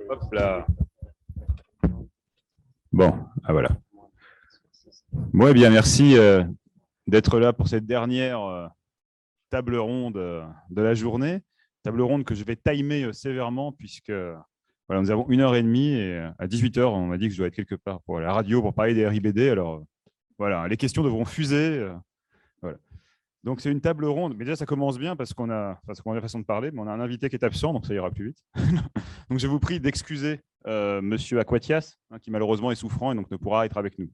Hop là. Bon, ah voilà. Bon, eh bien, merci d'être là pour cette dernière table ronde de la journée. Table ronde que je vais timer sévèrement puisque voilà, nous avons 1 heure et demie et à 18 heures, on m'a dit que je dois être quelque part pour la radio pour parler des RIBD. Alors voilà, les questions devront fuser. Voilà. Donc c'est une table ronde, mais déjà ça commence bien parce qu'on a la façon de parler, mais on a un invité qui est absent, donc ça ira plus vite. Donc je vous prie d'excuser Monsieur Aquatias, qui malheureusement est souffrant et donc ne pourra être avec nous.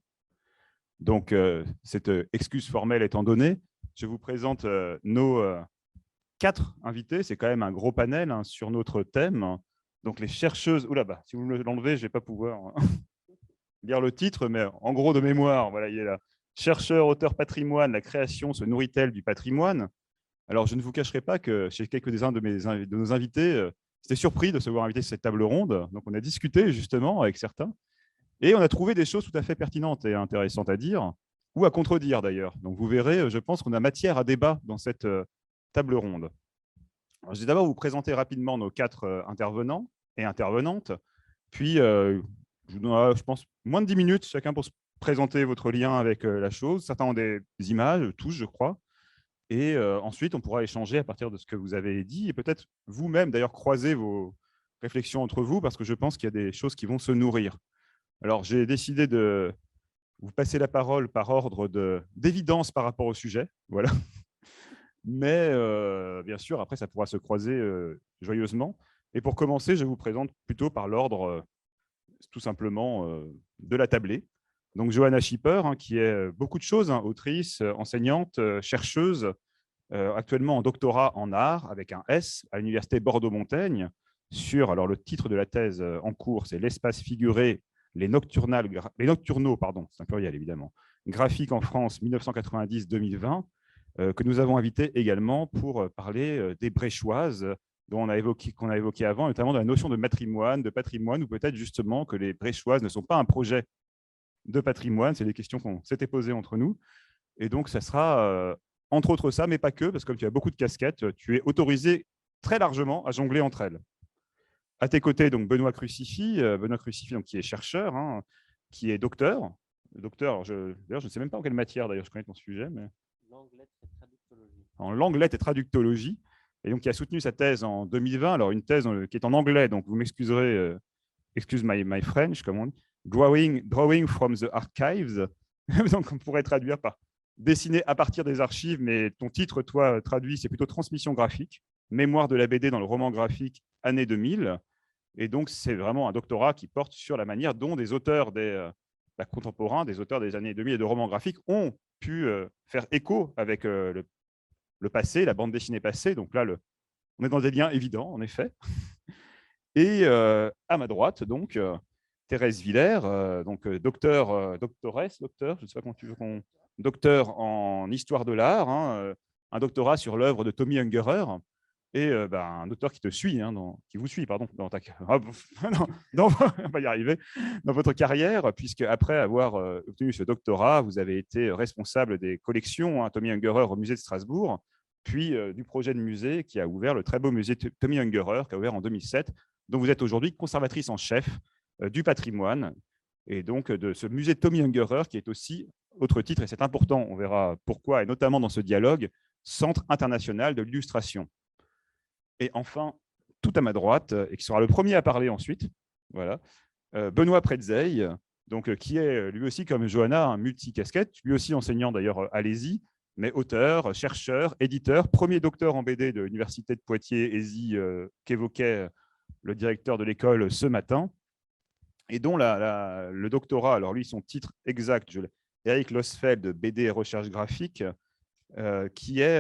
Donc cette excuse formelle étant donnée, je vous présente nos 4 invités. C'est quand même un gros panel sur notre thème. Donc les chercheuses, oula bah, si vous me l'enlevez, je ne vais pas pouvoir lire le titre, mais en gros de mémoire, voilà, il est là. Chercheur, auteur patrimoine, la création se nourrit-elle du patrimoine? Alors, je ne vous cacherai pas que chez quelques-uns de nos invités, j'étais surpris de se voir invité sur cette table ronde. Donc, on a discuté justement avec certains et on a trouvé des choses tout à fait pertinentes et intéressantes à dire ou à contredire d'ailleurs. Donc, vous verrez, je pense qu'on a matière à débat dans cette table ronde. Alors, je vais d'abord vous présenter rapidement nos 4 intervenants et intervenantes, puis je vous donnerai, je pense, moins de 10 minutes chacun pour se présenter votre lien avec la chose. Certains ont des images, tous, je crois. Et ensuite, on pourra échanger à partir de ce que vous avez dit et peut-être vous-même, d'ailleurs, croiser vos réflexions entre vous parce que je pense qu'il y a des choses qui vont se nourrir. Alors, j'ai décidé de vous passer la parole par ordre d'évidence par rapport au sujet. Voilà. Mais bien sûr, après, ça pourra se croiser joyeusement. Et pour commencer, je vous présente plutôt par l'ordre tout simplement de la tablée. Donc, Johanna Schipper, qui est beaucoup de choses, autrice, enseignante, chercheuse, actuellement en doctorat en art avec un S à l'université Bordeaux-Montaigne sur, alors le titre de la thèse en cours, c'est l'espace figuré, les nocturnaux, pardon, c'est un pluriel évidemment, graphiques en France 1990-2020, que nous avons invité également pour parler des Bréchoises qu'on a évoqué avant, notamment de la notion de patrimoine, ou peut-être justement que les Bréchoises ne sont pas un projet de patrimoine, c'est des questions qu'on s'était posées entre nous. Et donc, ça sera entre autres ça, mais pas que, parce que comme tu as beaucoup de casquettes, tu es autorisé très largement à jongler entre elles. À tes côtés, donc Benoît Crucify, donc, qui est chercheur, qui est docteur. Docteur, d'ailleurs, je ne sais même pas en quelle matière, d'ailleurs, je connais ton sujet, mais en languelette et traductologie, et donc qui a soutenu sa thèse en 2020, alors une thèse qui est en anglais, donc vous m'excuserez, excuse my French, comme on dit, drawing from the archives, donc on pourrait traduire par dessiné à partir des archives, mais ton titre, toi, traduit, c'est plutôt transmission graphique, mémoire de la BD dans le roman graphique, année 2000. Et donc, c'est vraiment un doctorat qui porte sur la manière dont des auteurs contemporains, des auteurs des années 2000 et de romans graphiques ont pu faire écho avec le passé, la bande dessinée passée. Donc là, on est dans des liens évidents, en effet. Et à ma droite, donc, Thérèse Villers, doctoresse, je ne sais pas comment tu veux qu'on... Docteur en histoire de l'art, un doctorat sur l'œuvre de Tommy Ungerer, et un docteur qui te suit, qui vous suit, pardon, dans ta... on va y arriver, dans votre carrière, puisque après avoir obtenu ce doctorat, vous avez été responsable des collections Tommy Ungerer au musée de Strasbourg, puis du projet de musée qui a ouvert le très beau musée Tommy Ungerer, qui a ouvert en 2007, dont vous êtes aujourd'hui conservatrice en chef du patrimoine, et donc de ce musée Tommy Ungerer, qui est aussi, autre titre, et c'est important, on verra pourquoi, et notamment dans ce dialogue, Centre international de l'illustration. Et enfin, tout à ma droite, et qui sera le premier à parler ensuite, voilà, Benoît Pretzeil, donc, qui est lui aussi, comme Johanna, un multicasquette, lui aussi enseignant d'ailleurs à l'ESI, mais auteur, chercheur, éditeur, premier docteur en BD de l'Université de Poitiers, ESI, qu'évoquait le directeur de l'école ce matin, et dont le doctorat, alors lui, son titre exact, Eric Losfeld, BD et recherche graphique, qui est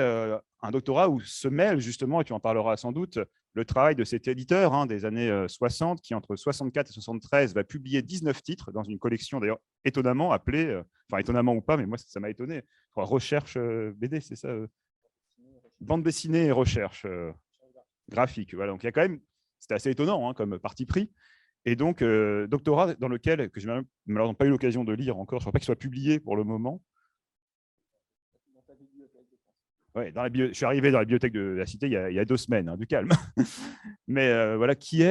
un doctorat où se mêle justement, et tu en parleras sans doute, le travail de cet éditeur des années 60, qui entre 64 et 73 va publier 19 titres dans une collection d'ailleurs étonnamment appelée, enfin étonnamment ou pas, mais moi ça m'a étonné, recherche BD, c'est ça, bande dessinée et recherche graphique. Voilà, donc il y a quand même, c'était assez étonnant comme parti pris. Et donc, doctorat dans lequel, que je n'ai malheureusement pas eu l'occasion de lire encore, je ne crois pas qu'il soit publié pour le moment. Ouais, je suis arrivé dans la bibliothèque de la Cité il y a 2 semaines, hein, du calme. Mais voilà, qui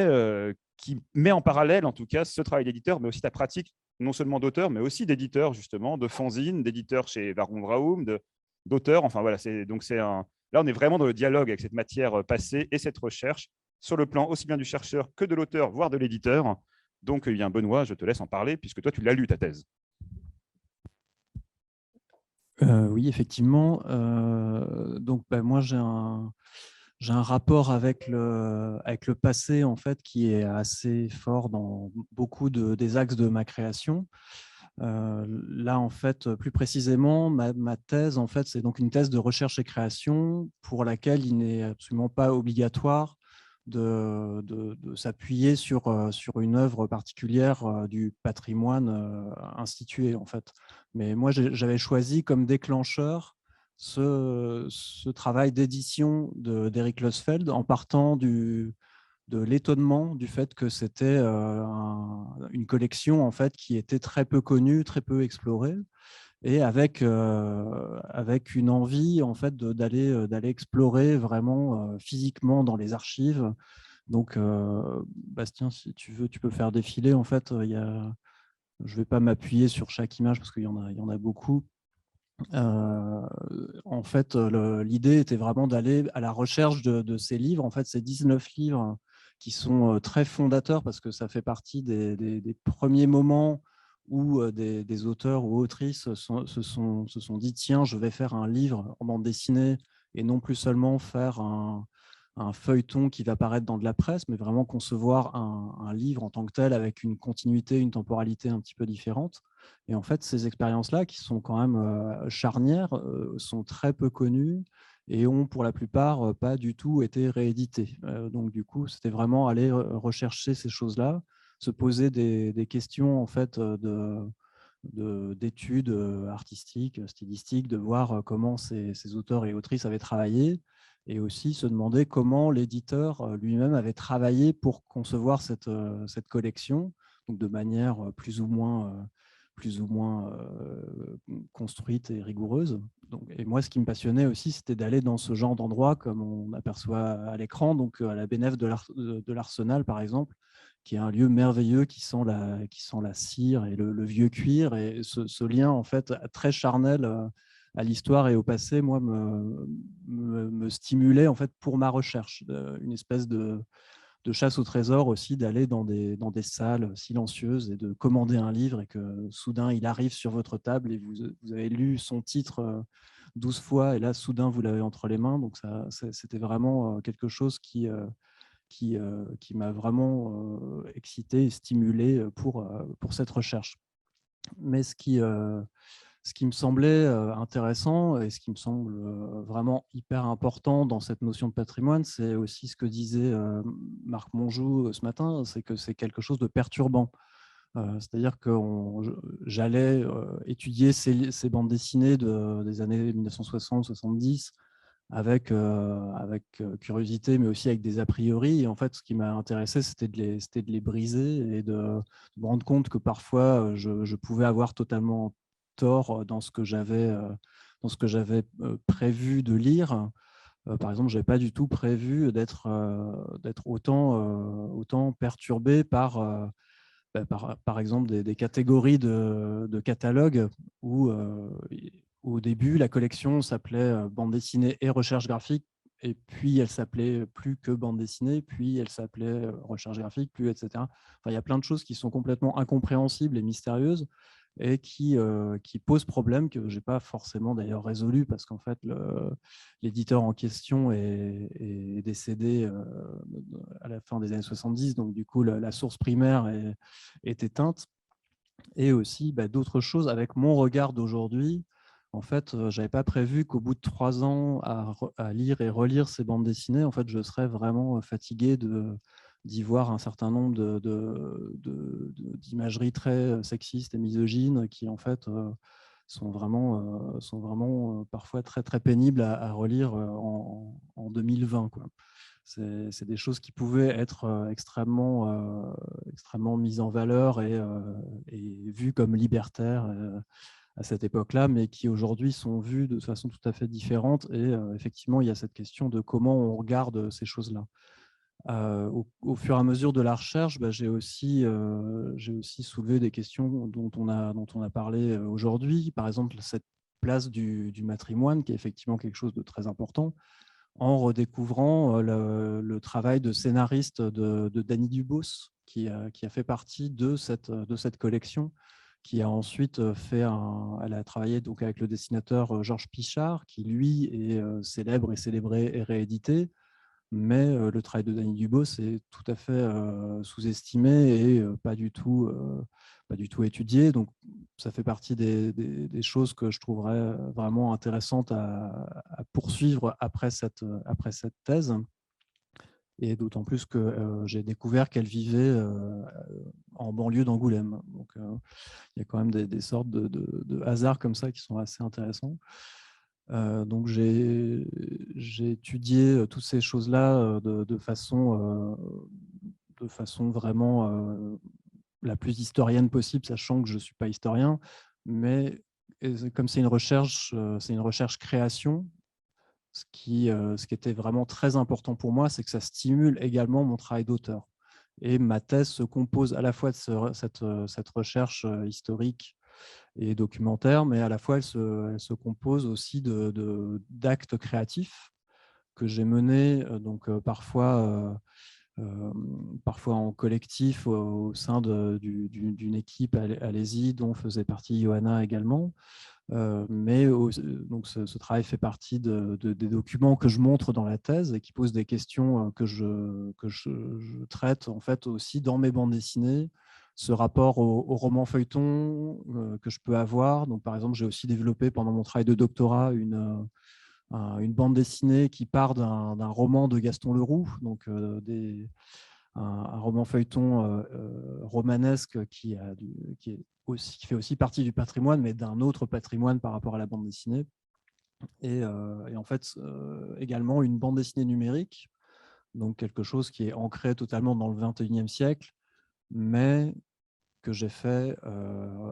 met en parallèle, en tout cas, ce travail d'éditeur, mais aussi ta pratique, non seulement d'auteur, mais aussi d'éditeur, justement, de fanzine, d'éditeur chez Baron Braum, d'auteur. Enfin, voilà, là, on est vraiment dans le dialogue avec cette matière passée et cette recherche, sur le plan aussi bien du chercheur que de l'auteur, voire de l'éditeur. Donc, bien, Benoît, je te laisse en parler, puisque toi, tu l'as lu, ta thèse. Oui, effectivement. Donc, moi, j'ai un rapport avec le passé, en fait, qui est assez fort dans beaucoup des axes de ma création. Là, en fait, plus précisément, ma thèse, en fait, c'est donc une thèse de recherche et création pour laquelle il n'est absolument pas obligatoire de s'appuyer sur une œuvre particulière du patrimoine institué, en fait. Mais moi, j'avais choisi comme déclencheur ce travail d'édition d'Eric Losfeld en partant de l'étonnement du fait que c'était une collection en fait, qui était très peu connue, très peu explorée, et avec une envie en fait, d'aller explorer vraiment physiquement dans les archives. Donc, Bastien, si tu veux, tu peux faire défiler. En fait, je ne vais pas m'appuyer sur chaque image parce il y en a beaucoup. En fait, l'idée était vraiment d'aller à la recherche de ces livres, en fait, ces 19 livres qui sont très fondateurs parce que ça fait partie des premiers moments où des auteurs ou autrices se sont dit tiens, je vais faire un livre en bande dessinée et non plus seulement faire un feuilleton qui va paraître dans de la presse, mais vraiment concevoir un livre en tant que tel avec une continuité, une temporalité un petit peu différente. Et en fait, ces expériences-là, qui sont quand même charnières, sont très peu connues et ont pour la plupart pas du tout été rééditées. Donc du coup, c'était vraiment aller rechercher ces choses-là, se poser des questions en fait d'études artistiques, stylistiques, de voir comment ces auteurs et autrices avaient travaillé, et aussi se demander comment l'éditeur lui-même avait travaillé pour concevoir cette collection, donc de manière plus ou moins construite et rigoureuse. Donc, et moi, ce qui me passionnait aussi, c'était d'aller dans ce genre d'endroit, comme on aperçoit à l'écran, donc à la Bénéf de l'Arsenal, par exemple, qui est un lieu merveilleux qui sent la cire et le vieux cuir. Et ce lien, en fait, très charnel à l'histoire et au passé, moi, me stimulait, en fait, pour ma recherche. Une espèce de chasse au trésor aussi, d'aller dans des salles silencieuses et de commander un livre et que soudain, il arrive sur votre table et vous avez lu son titre 12 fois et là, soudain, vous l'avez entre les mains. Donc, c'était vraiment quelque chose qui m'a vraiment excité et stimulé pour cette recherche. Mais ce qui me semblait intéressant et ce qui me semble vraiment hyper important dans cette notion de patrimoine, c'est aussi ce que disait Marc Monjou ce matin, c'est que c'est quelque chose de perturbant. C'est-à-dire que j'allais étudier ces bandes dessinées des années 1960-70 avec curiosité, mais aussi avec des a priori. Et en fait, ce qui m'a intéressé, c'était de les briser et de me rendre compte que parfois, je pouvais avoir totalement tort dans ce que j'avais prévu de lire. Par exemple, je n'avais pas du tout prévu d'être autant perturbé par exemple, des catégories de catalogues où au début, la collection s'appelait bande dessinée et recherche graphique, et puis elle s'appelait plus que bande dessinée, puis elle s'appelait recherche graphique, puis etc. Enfin, il y a plein de choses qui sont complètement incompréhensibles et mystérieuses et qui posent problème, que je n'ai pas forcément d'ailleurs résolu, parce qu'en fait, l'éditeur en question est décédé à la fin des années 70, donc du coup, la source primaire est éteinte. Et aussi d'autres choses avec mon regard d'aujourd'hui. En fait, je n'avais pas prévu qu'au bout de 3 ans à lire et relire ces bandes dessinées, en fait, je serais vraiment fatigué d'y voir un certain nombre d'imageries très sexistes et misogynes qui, en fait, sont vraiment parfois très, très pénibles à relire en 2020, quoi. C'est des choses qui pouvaient être extrêmement mises en valeur et vues comme libertaires à cette époque-là, mais qui aujourd'hui sont vus de façon tout à fait différente. Et effectivement, il y a cette question de comment on regarde ces choses-là. Au fur et à mesure de la recherche, j'ai aussi soulevé des questions dont on a parlé aujourd'hui. Par exemple, cette place du matrimoine, qui est effectivement quelque chose de très important, en redécouvrant le travail de scénariste de Dany Dubos, qui a fait partie de cette collection, qui a ensuite elle a travaillé donc avec le dessinateur Georges Pichard, qui lui est célèbre et célébré et réédité. Mais le travail de Dany Dubos est tout à fait sous-estimé et pas du tout étudié. Donc, ça fait partie des choses que je trouverais vraiment intéressantes à poursuivre après cette thèse. Et d'autant plus que j'ai découvert qu'elle vivait en banlieue d'Angoulême. Donc, il y a quand même des sortes de hasards comme ça qui sont assez intéressants. Donc j'ai étudié toutes ces choses-là de façon vraiment la plus historienne possible, sachant que je ne suis pas historien. Mais comme c'est une recherche création, ce qui était vraiment très important pour moi, c'est que ça stimule également mon travail d'auteur. Et ma thèse se compose à la fois de cette recherche historique et documentaire, mais à la fois elle se compose aussi d'actes créatifs que j'ai menés parfois en collectif au sein d'une équipe à l'ESI dont faisait partie Johanna également. Donc ce travail fait partie des documents que je montre dans la thèse et qui posent des questions que je traite en fait aussi dans mes bandes dessinées, ce rapport au roman feuilleton que je peux avoir. Donc, par exemple, j'ai aussi développé pendant mon travail de doctorat une bande dessinée qui part d'un roman de Gaston Leroux, donc un roman feuilleton romanesque qui fait aussi partie du patrimoine, mais d'un autre patrimoine par rapport à la bande dessinée. Et en fait, également une bande dessinée numérique, donc quelque chose qui est ancré totalement dans le XXIe siècle, mais que j'ai fait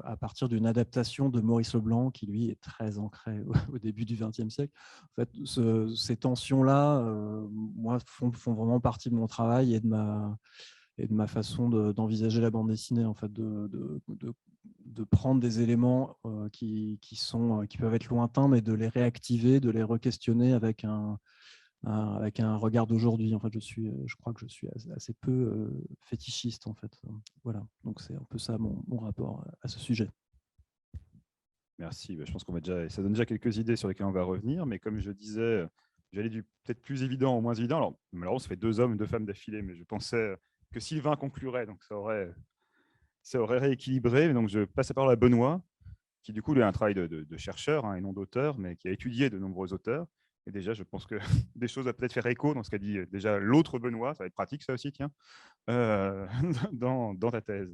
à partir d'une adaptation de Maurice Leblanc, qui lui est très ancré au début du XXe siècle. En fait, ces tensions-là, moi, font vraiment partie de mon travail et de ma façon d'envisager la bande dessinée, en fait, de prendre des éléments qui peuvent être lointains, mais de les réactiver, de les re-questionner avec un regard d'aujourd'hui. En fait, je crois que je suis assez peu fétichiste, en fait. Voilà, donc c'est un peu ça mon rapport à ce sujet. Merci. Je pense ça donne déjà quelques idées sur lesquelles on va revenir, mais comme je disais, j'allais du peut-être plus évident au moins évident. Alors, malheureusement, ça fait 2 hommes et 2 femmes d'affilée, mais je pensais que Sylvain conclurait, donc ça aurait rééquilibré. Donc, je passe la parole à Benoît, qui du coup lui a un travail de chercheur et non d'auteur, mais qui a étudié de nombreux auteurs. Et déjà, je pense que des choses à peut-être faire écho dans ce qu'a dit déjà l'autre Benoît. Ça va être pratique, ça aussi, tiens, dans ta thèse.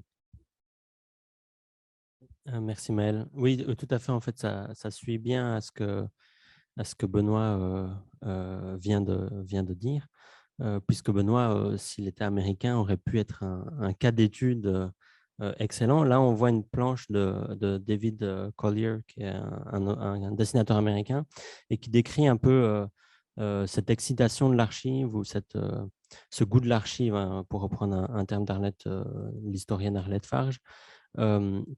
Merci Maël. Oui, tout à fait. En fait, ça suit bien à ce que Benoît vient de dire, puisque Benoît, s'il était américain, aurait pu être un cas d'étude excellent. Là, on voit une planche de David Collier, qui est un dessinateur américain, et qui décrit un peu cette excitation de l'archive ou ce goût de l'archive, hein, pour reprendre un terme d'Arlette, l'historienne Arlette Farge,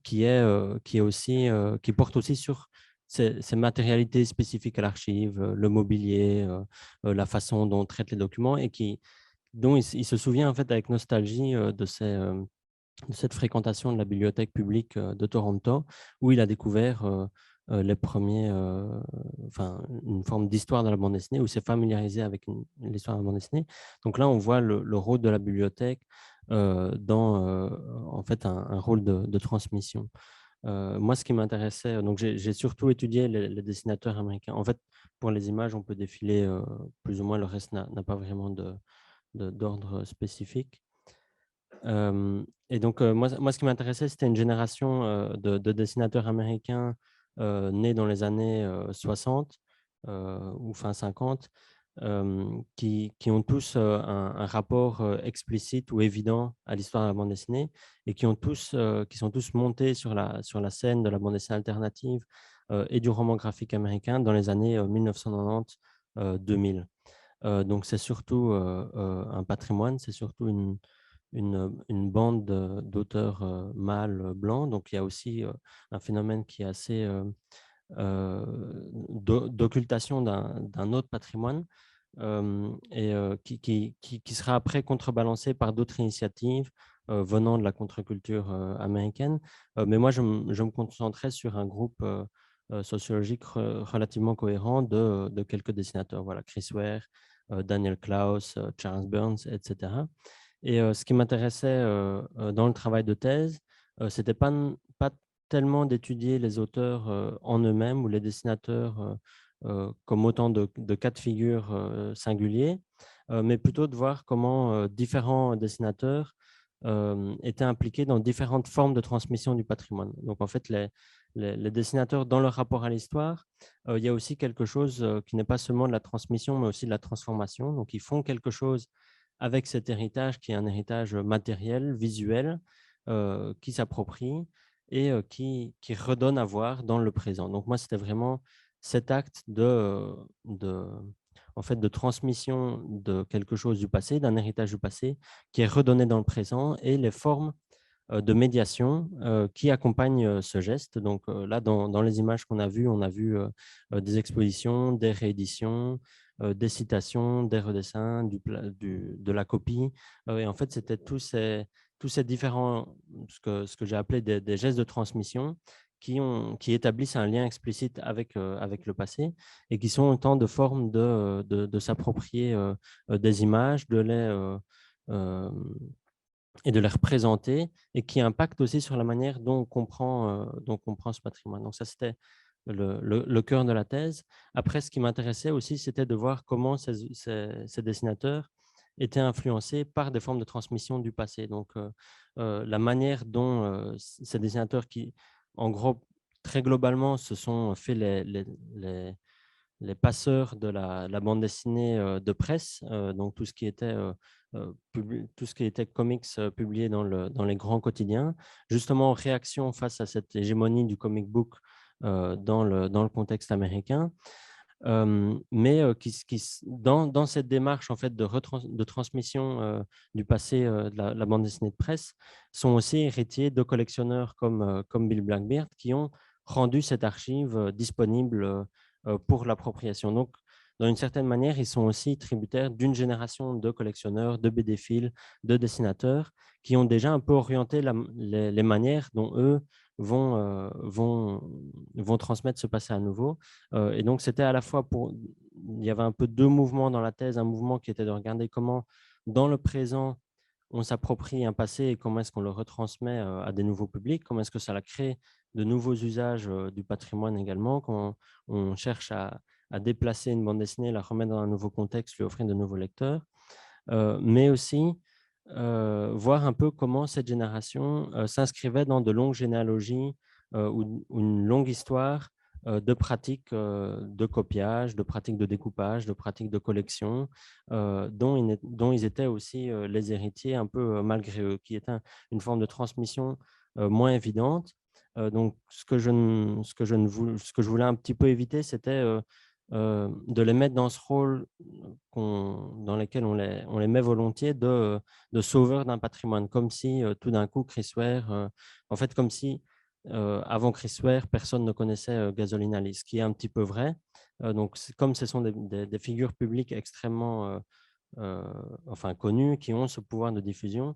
qui porte aussi sur ces matérialités spécifiques à l'archive, le mobilier, la façon dont on traite les documents, et dont il se souvient en fait avec nostalgie de cette fréquentation de la bibliothèque publique de Toronto, où il a découvert les premiers, une forme d'histoire de la bande dessinée, où il s'est familiarisé avec l'histoire de la bande dessinée. Donc là, on voit le rôle de la bibliothèque dans en fait un rôle de transmission. Moi, ce qui m'intéressait, donc j'ai surtout étudié les dessinateurs américains. En fait, pour les images, on peut défiler plus ou moins, le reste n'a pas vraiment d'ordre spécifique. Et donc, moi, ce qui m'intéressait, c'était une génération de dessinateurs américains nés dans les années 60 ou fin 50, qui ont tous un rapport explicite ou évident à l'histoire de la bande dessinée et qui sont tous montés sur la scène de la bande dessinée alternative et du roman graphique américain dans les années 1990-2000. Donc, c'est surtout un patrimoine, c'est surtout une bande d'auteurs mâles blancs. Donc, il y a aussi un phénomène qui est assez d'occultation d'un autre patrimoine et qui sera après contrebalancé par d'autres initiatives venant de la contre-culture américaine. Mais moi, je me concentrais sur un groupe sociologique relativement cohérent de quelques dessinateurs. Voilà, Chris Ware, Daniel Klaus, Charles Burns, etc. Et ce qui m'intéressait dans le travail de thèse, c'était pas tellement d'étudier les auteurs en eux-mêmes ou les dessinateurs comme autant de cas de figure singuliers, mais plutôt de voir comment différents dessinateurs étaient impliqués dans différentes formes de transmission du patrimoine. Donc, en fait, les dessinateurs, dans leur rapport à l'histoire, il y a aussi quelque chose qui n'est pas seulement de la transmission, mais aussi de la transformation. Donc, ils font quelque chose avec cet héritage qui est un héritage matériel, visuel, qui s'approprie et qui redonne à voir dans le présent. Donc moi, c'était vraiment cet acte en fait, de transmission de quelque chose du passé, d'un héritage du passé, qui est redonné dans le présent et les formes de médiation qui accompagnent ce geste. Donc là, dans les images qu'on a vues, on a vu des expositions, des rééditions, des citations, des redessins, de la copie. Et en fait, c'était tous ces différents, ce que j'ai appelé des gestes de transmission qui établissent un lien explicite avec le passé et qui sont autant de formes de s'approprier des images, et de les représenter et qui impactent aussi sur la manière dont on comprend ce patrimoine. Donc ça, c'était le cœur de la thèse. Après, ce qui m'intéressait aussi, c'était de voir comment ces dessinateurs étaient influencés par des formes de transmission du passé. Donc, la manière dont ces dessinateurs qui, en gros, très globalement, se sont fait les passeurs de la bande dessinée de presse, donc tout ce qui était comics publiés dans les grands quotidiens, justement en réaction face à cette hégémonie du comic book dans le contexte américain. Mais dans cette démarche en fait, de transmission du passé de la bande dessinée de presse, sont aussi héritiers de collectionneurs comme Bill Blackbeard qui ont rendu cette archive disponible pour l'appropriation. Donc, dans une certaine manière, ils sont aussi tributaires d'une génération de collectionneurs, de BD-philes, de dessinateurs qui ont déjà un peu orienté les manières dont eux vont transmettre ce passé à nouveau. Et donc, c'était à la fois il y avait un peu deux mouvements dans la thèse, un mouvement qui était de regarder comment, dans le présent, on s'approprie un passé et comment est-ce qu'on le retransmet à des nouveaux publics, comment est-ce que ça crée de nouveaux usages du patrimoine également, quand on cherche à déplacer une bande dessinée, la remettre dans un nouveau contexte, lui offrir de nouveaux lecteurs, mais aussi voir un peu comment cette génération s'inscrivait dans de longues généalogies ou une longue histoire de pratiques de copiage, de pratiques de découpage, de pratiques de collection, dont ils étaient aussi les héritiers un peu malgré eux, qui était une forme de transmission moins évidente. Donc, ce que je voulais un petit peu éviter, c'était de les mettre dans ce rôle dans lequel on les met volontiers de sauveurs d'un patrimoine, comme si tout d'un coup Chris Ware, en fait comme si avant Chris Ware, personne ne connaissait Gasoline Alice, ce qui est un petit peu vrai. Donc, comme ce sont des figures publiques extrêmement enfin, connues, qui ont ce pouvoir de diffusion,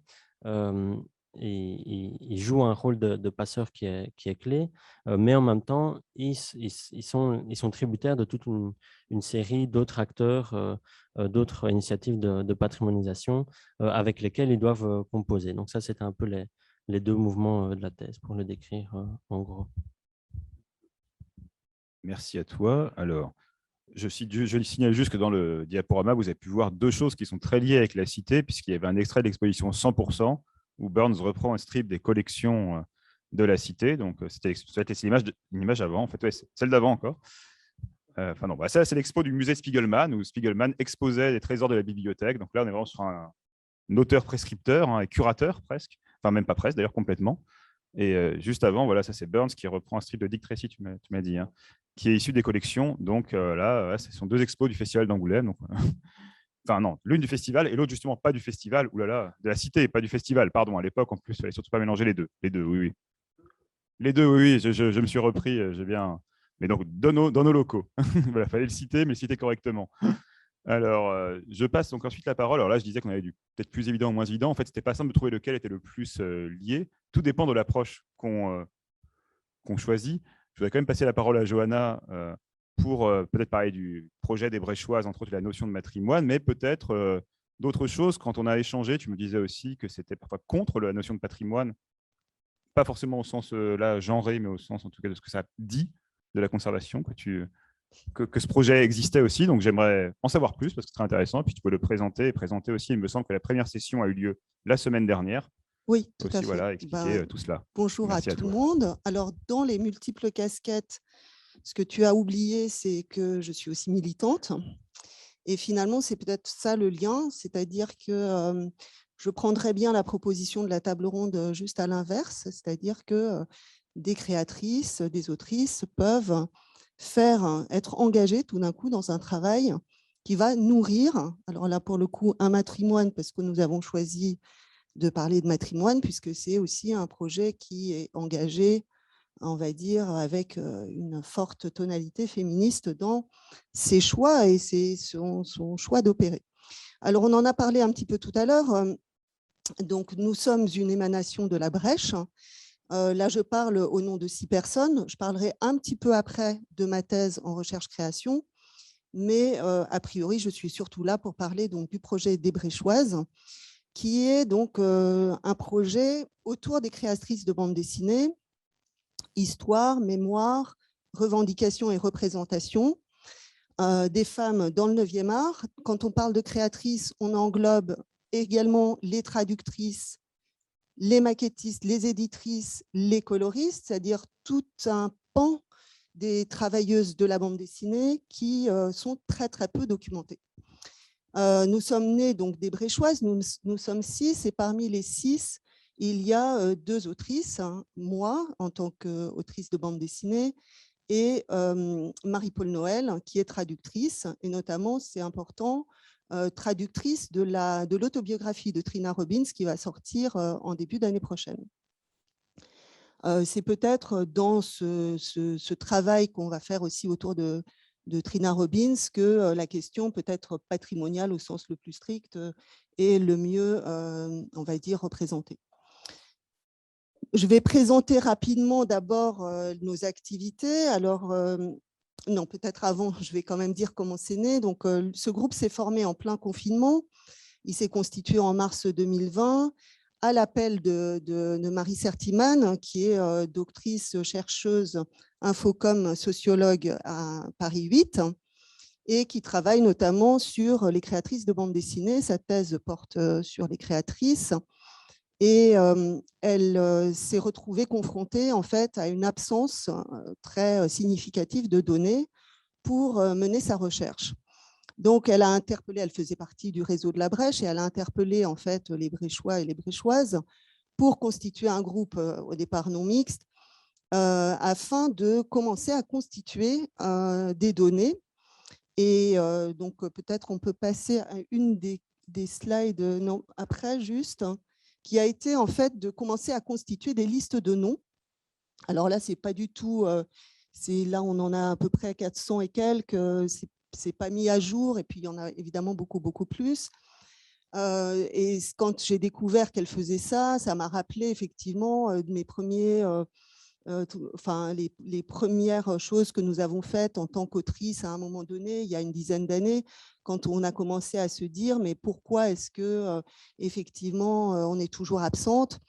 ils jouent un rôle de passeur qui est clé, mais en même temps, ils sont tributaires de toute une série d'autres acteurs, d'autres initiatives de patrimonialisation avec lesquels ils doivent composer. Donc ça, c'était un peu les deux mouvements de la thèse, pour le décrire en gros. Merci à toi. Alors, je signale juste que dans le diaporama, vous avez pu voir deux choses qui sont très liées avec la cité, puisqu'il y avait un extrait de l'exposition 100%, où Burns reprend un strip des collections de la cité. Donc, c'était une image avant, en fait, ouais, celle d'avant encore. Enfin non, ça c'est l'expo du musée Spiegelman, où Spiegelman exposait les trésors de la bibliothèque. Donc là, on est vraiment sur un auteur-prescripteur et curateur presque. Enfin, même pas presque, d'ailleurs, complètement. Et juste avant, voilà, ça c'est Burns qui reprend un strip de Dick Tracy, tu m'as dit, hein, qui est issu des collections. Donc là, ce sont 2 expos du Festival d'Angoulême. Donc, enfin non, l'une du festival et l'autre justement pas du festival, de la cité, pas du festival, pardon, à l'époque en plus, il fallait surtout pas mélanger les deux. Les deux, oui, oui. Les deux, oui, oui, je me suis repris, j'ai bien. Mais donc, dans nos locaux. Voilà, fallait le citer, mais le citer correctement. Alors, je passe donc ensuite la parole. Alors là, je disais qu'on avait du peut-être plus évident ou moins évident. En fait, c'était pas simple de trouver lequel était le plus lié. Tout dépend de l'approche qu'on choisit. Je voudrais quand même passer la parole à Johanna pour peut-être parler du projet des Bréchoises, entre autres la notion de matrimoine, mais peut-être d'autres choses. Quand on a échangé, tu me disais aussi que c'était parfois contre la notion de patrimoine, pas forcément au sens là genré, mais au sens en tout cas de ce que ça dit de la conservation, que ce projet existait aussi. Donc j'aimerais en savoir plus parce que c'est très intéressant. Et puis tu peux le présenter et présenter aussi. Il me semble que la première session a eu lieu la semaine dernière. Oui, tout aussi, à fait. Voilà, expliquer tout cela. Bonjour Merci à tout le monde. Alors, dans les multiples casquettes, ce que tu as oublié, c'est que je suis aussi militante. Et finalement, c'est peut-être ça le lien, c'est-à-dire que je prendrais bien la proposition de la table ronde juste à l'inverse, c'est-à-dire que des créatrices, des autrices peuvent être engagées tout d'un coup dans un travail qui va nourrir, alors là pour le coup, un matrimoine, parce que nous avons choisi de parler de matrimoine, puisque c'est aussi un projet qui est engagé, on va dire, avec une forte tonalité féministe dans ses choix et son choix d'opérer. Alors, on en a parlé un petit peu tout à l'heure. Donc, nous sommes une émanation de la Brèche. Là, je parle au nom de 6 personnes. Je parlerai un petit peu après de ma thèse en recherche-création. Mais a priori, je suis surtout là pour parler donc, du projet des Bréchoises, qui est donc un projet autour des créatrices de bande dessinée, histoire, mémoire, revendication et représentation des femmes dans le 9e art. Quand on parle de créatrices, on englobe également les traductrices, les maquettistes, les éditrices, les coloristes, c'est-à-dire tout un pan des travailleuses de la bande dessinée qui sont très, très peu documentées. Nous sommes nés donc des Bréchoises, nous sommes 6 et parmi les 6, il y a 2 autrices, hein, moi en tant qu'autrice de bande dessinée et Marie-Paule Noël qui est traductrice et notamment, c'est important, traductrice de l'autobiographie de Trina Robbins qui va sortir en début d'année prochaine. C'est peut-être dans ce travail qu'on va faire aussi autour de Trina Robbins que la question peut-être patrimoniale au sens le plus strict est le mieux, on va dire, représentée. Je vais présenter rapidement d'abord nos activités. Alors, non, peut-être avant, je vais quand même dire comment c'est né. Donc, ce groupe s'est formé en plein confinement. Il s'est constitué en mars 2020 à l'appel de Marie Sertiman, qui est doctrice, chercheuse, infocom, sociologue à Paris 8 et qui travaille notamment sur les créatrices de bande dessinée. Sa thèse porte sur les créatrices et elle s'est retrouvée confrontée en fait à une absence très significative de données pour mener sa recherche. Donc, elle a interpellé, elle faisait partie du réseau de la Brèche et elle a interpellé en fait les Bréchois et les Bréchoises pour constituer un groupe au départ non mixte afin de commencer à constituer des données. Et donc, peut-être on peut passer à une des slides non, après juste, qui a été en fait de commencer à constituer des listes de noms. Alors là, c'est pas du tout, là on en a à peu près 400 et quelques, c'est pas mis à jour et puis il y en a évidemment beaucoup, beaucoup plus. Et quand j'ai découvert qu'elle faisait ça, ça m'a rappelé effectivement mes premiers, enfin, les premières choses que nous avons faites en tant qu'autrice à un moment donné, il y a une dizaine d'années, quand on a commencé à se dire mais pourquoi est-ce que effectivement on est toujours absente,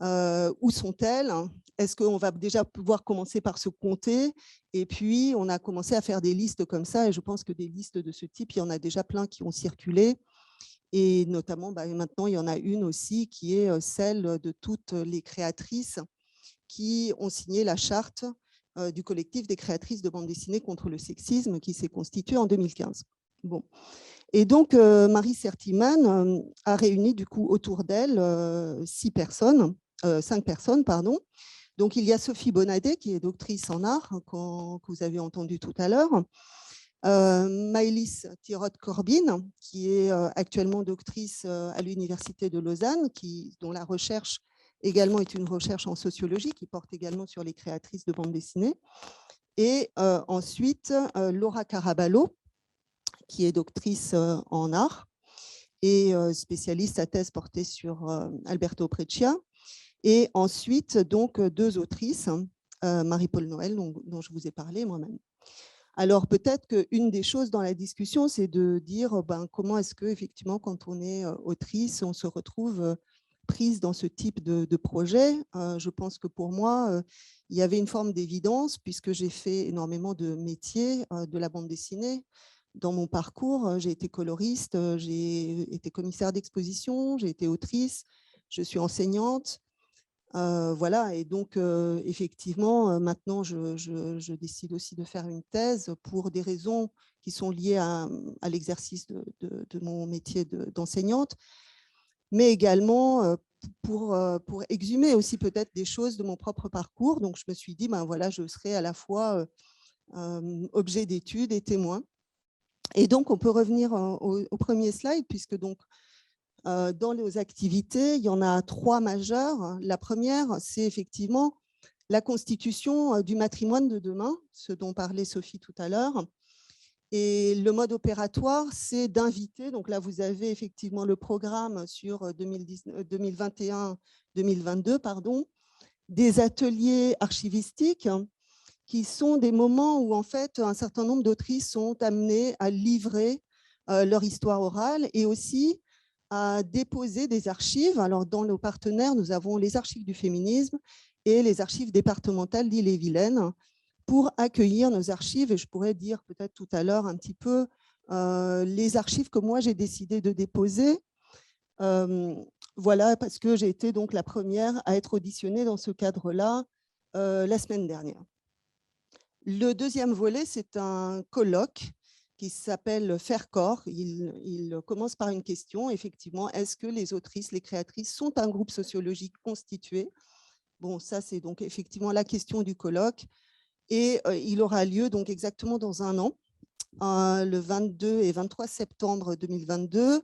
où sont-elles? Est-ce qu'on va déjà pouvoir commencer par se compter? Et puis, on a commencé à faire des listes comme ça. Et je pense que des listes de ce type, il y en a déjà plein qui ont circulé. Et notamment, maintenant, il y en a une aussi qui est celle de toutes les créatrices qui ont signé la charte du collectif des créatrices de bande dessinée contre le sexisme qui s'est constitué en 2015. Bon. Et donc, Marie Sertiman a réuni du coup autour d'elle 5 personnes. Donc, il y a Sophie Bonadet, qui est doctrice en art, que vous avez entendu tout à l'heure. Maëlys Thirotte-Corbin, qui est actuellement doctrice à l'Université de Lausanne, dont la recherche également est une recherche en sociologie, qui porte également sur les créatrices de bande dessinée. Et ensuite, Laura Caraballo, qui est doctrice en art et spécialiste à thèse portée sur Alberto Breccia. Et ensuite, donc, 2 autrices, Marie-Paule Noël, dont je vous ai parlé moi-même. Alors, peut-être qu'une des choses dans la discussion, c'est de dire comment est-ce qu'effectivement, quand on est autrice, on se retrouve prise dans ce type de projet. Je pense que pour moi, il y avait une forme d'évidence, puisque j'ai fait énormément de métiers de la bande dessinée. Dans mon parcours, j'ai été coloriste, j'ai été commissaire d'exposition, j'ai été autrice, je suis enseignante. Voilà, et donc effectivement, maintenant, je décide aussi de faire une thèse pour des raisons qui sont liées à l'exercice de mon métier d'enseignante, mais également pour exhumer aussi peut-être des choses de mon propre parcours. Donc, je me suis dit, voilà, je serai à la fois objet d'étude et témoin. Et donc, on peut revenir au premier slide, puisque donc, dans les activités, il y en a 3 majeures. La première, c'est effectivement la constitution du matrimoine de demain, ce dont parlait Sophie tout à l'heure. Et le mode opératoire, c'est d'inviter, donc là vous avez effectivement le programme sur 2021-2022, des ateliers archivistiques qui sont des moments où en fait un certain nombre d'autrices sont amenées à livrer leur histoire orale et aussi à déposer des archives. Alors, dans nos partenaires, nous avons les archives du féminisme et les archives départementales d'Ille-et-Vilaine pour accueillir nos archives. Et je pourrais dire peut-être tout à l'heure un petit peu les archives que moi j'ai décidé de déposer. Voilà, parce que j'ai été donc la première à être auditionnée dans ce cadre-là la semaine dernière. Le deuxième volet, c'est un colloque qui s'appelle Faire corps. Il commence par une question, effectivement, est-ce que les autrices, les créatrices sont un groupe sociologique constitué? Bon, ça, c'est donc effectivement la question du colloque. Et il aura lieu donc exactement dans un an, le 22 et 23 septembre 2022,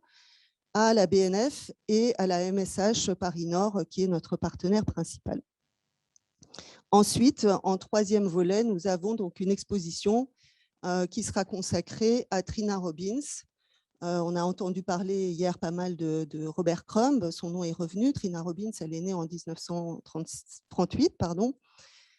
à la BNF et à la MSH Paris-Nord, qui est notre partenaire principal. Ensuite, en 3e volet, nous avons donc une exposition qui sera consacrée à Trina Robbins. On a entendu parler hier pas mal de Robert Crumb, son nom est revenu. Trina Robbins, elle est née en 1938,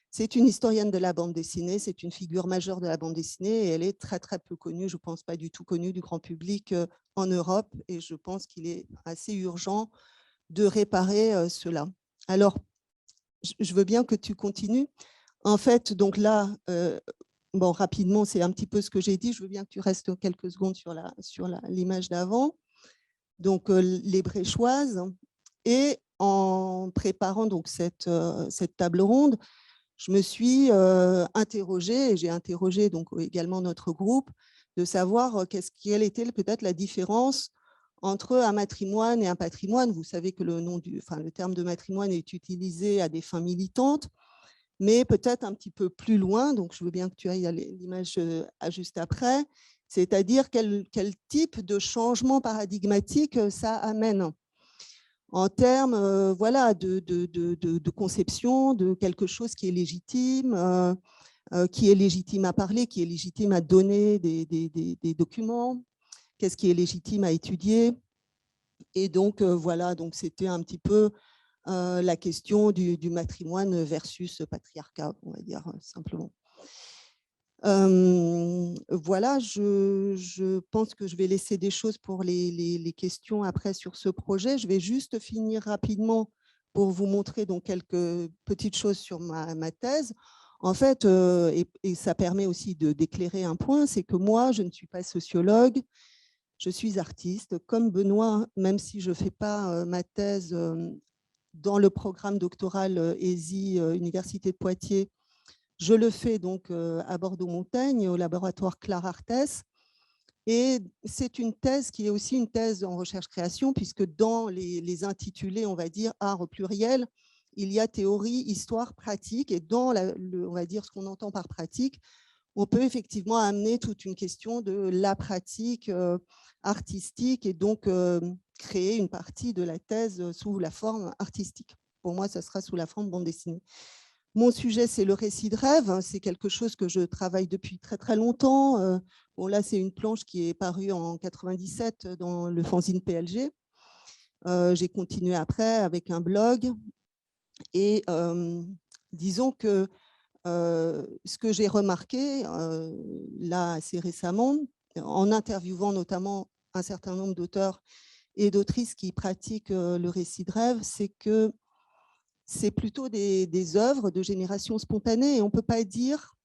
C'est une historienne de la bande dessinée, c'est une figure majeure de la bande dessinée et elle est très très peu connue, je ne pense pas du tout connue du grand public en Europe et je pense qu'il est assez urgent de réparer cela. Alors, je veux bien que tu continues. En fait, donc là, bon, rapidement, c'est un petit peu ce que j'ai dit. Je veux bien que tu restes quelques secondes sur l'image d'avant. Donc, les Bréchoises. Et en préparant donc cette table ronde, je me suis interrogée, et j'ai interrogé donc également notre groupe, de savoir quelle était peut-être la différence entre un matrimoine et un patrimoine. Vous savez que le terme de matrimoine est utilisé à des fins militantes, mais peut-être un petit peu plus loin, donc je veux bien que tu ailles à l'image juste après, c'est-à-dire quel type de changement paradigmatique ça amène en termes voilà, de conception de quelque chose qui est légitime à parler, qui est légitime à donner des documents, qu'est-ce qui est légitime à étudier. Et donc, voilà, donc c'était un petit peu la question du matrimoine versus patriarcat, on va dire simplement. Voilà, je pense que je vais laisser des choses pour les questions après sur ce projet. Je vais juste finir rapidement pour vous montrer donc quelques petites choses sur ma thèse. En fait, et ça permet aussi d'éclairer un point, c'est que moi, je ne suis pas sociologue, je suis artiste. Comme Benoît, même si je ne fais pas ma thèse dans le programme doctoral ESI, Université de Poitiers, Je le fais donc à Bordeaux-Montaigne, au laboratoire Clarartes. Et c'est une thèse qui est aussi une thèse en recherche-création, puisque dans les intitulés, on va dire, art au pluriel, il y a théorie, histoire, pratique. Et dans, on va dire, ce qu'on entend par pratique, on peut effectivement amener toute une question de la pratique artistique et donc créer une partie de la thèse sous la forme artistique. Pour moi, ça sera sous la forme bande dessinée. Mon sujet, c'est le récit de rêve. C'est quelque chose que je travaille depuis très, très longtemps. Bon, là, c'est une planche qui est parue en 97 dans le fanzine PLG. J'ai continué après avec un blog. Et disons que ce que j'ai remarqué, là, assez récemment, en interviewant notamment un certain nombre d'auteurs et d'autrices qui pratiquent le récit de rêve, c'est que c'est plutôt des œuvres de génération spontanée. Et on ne peut pas dire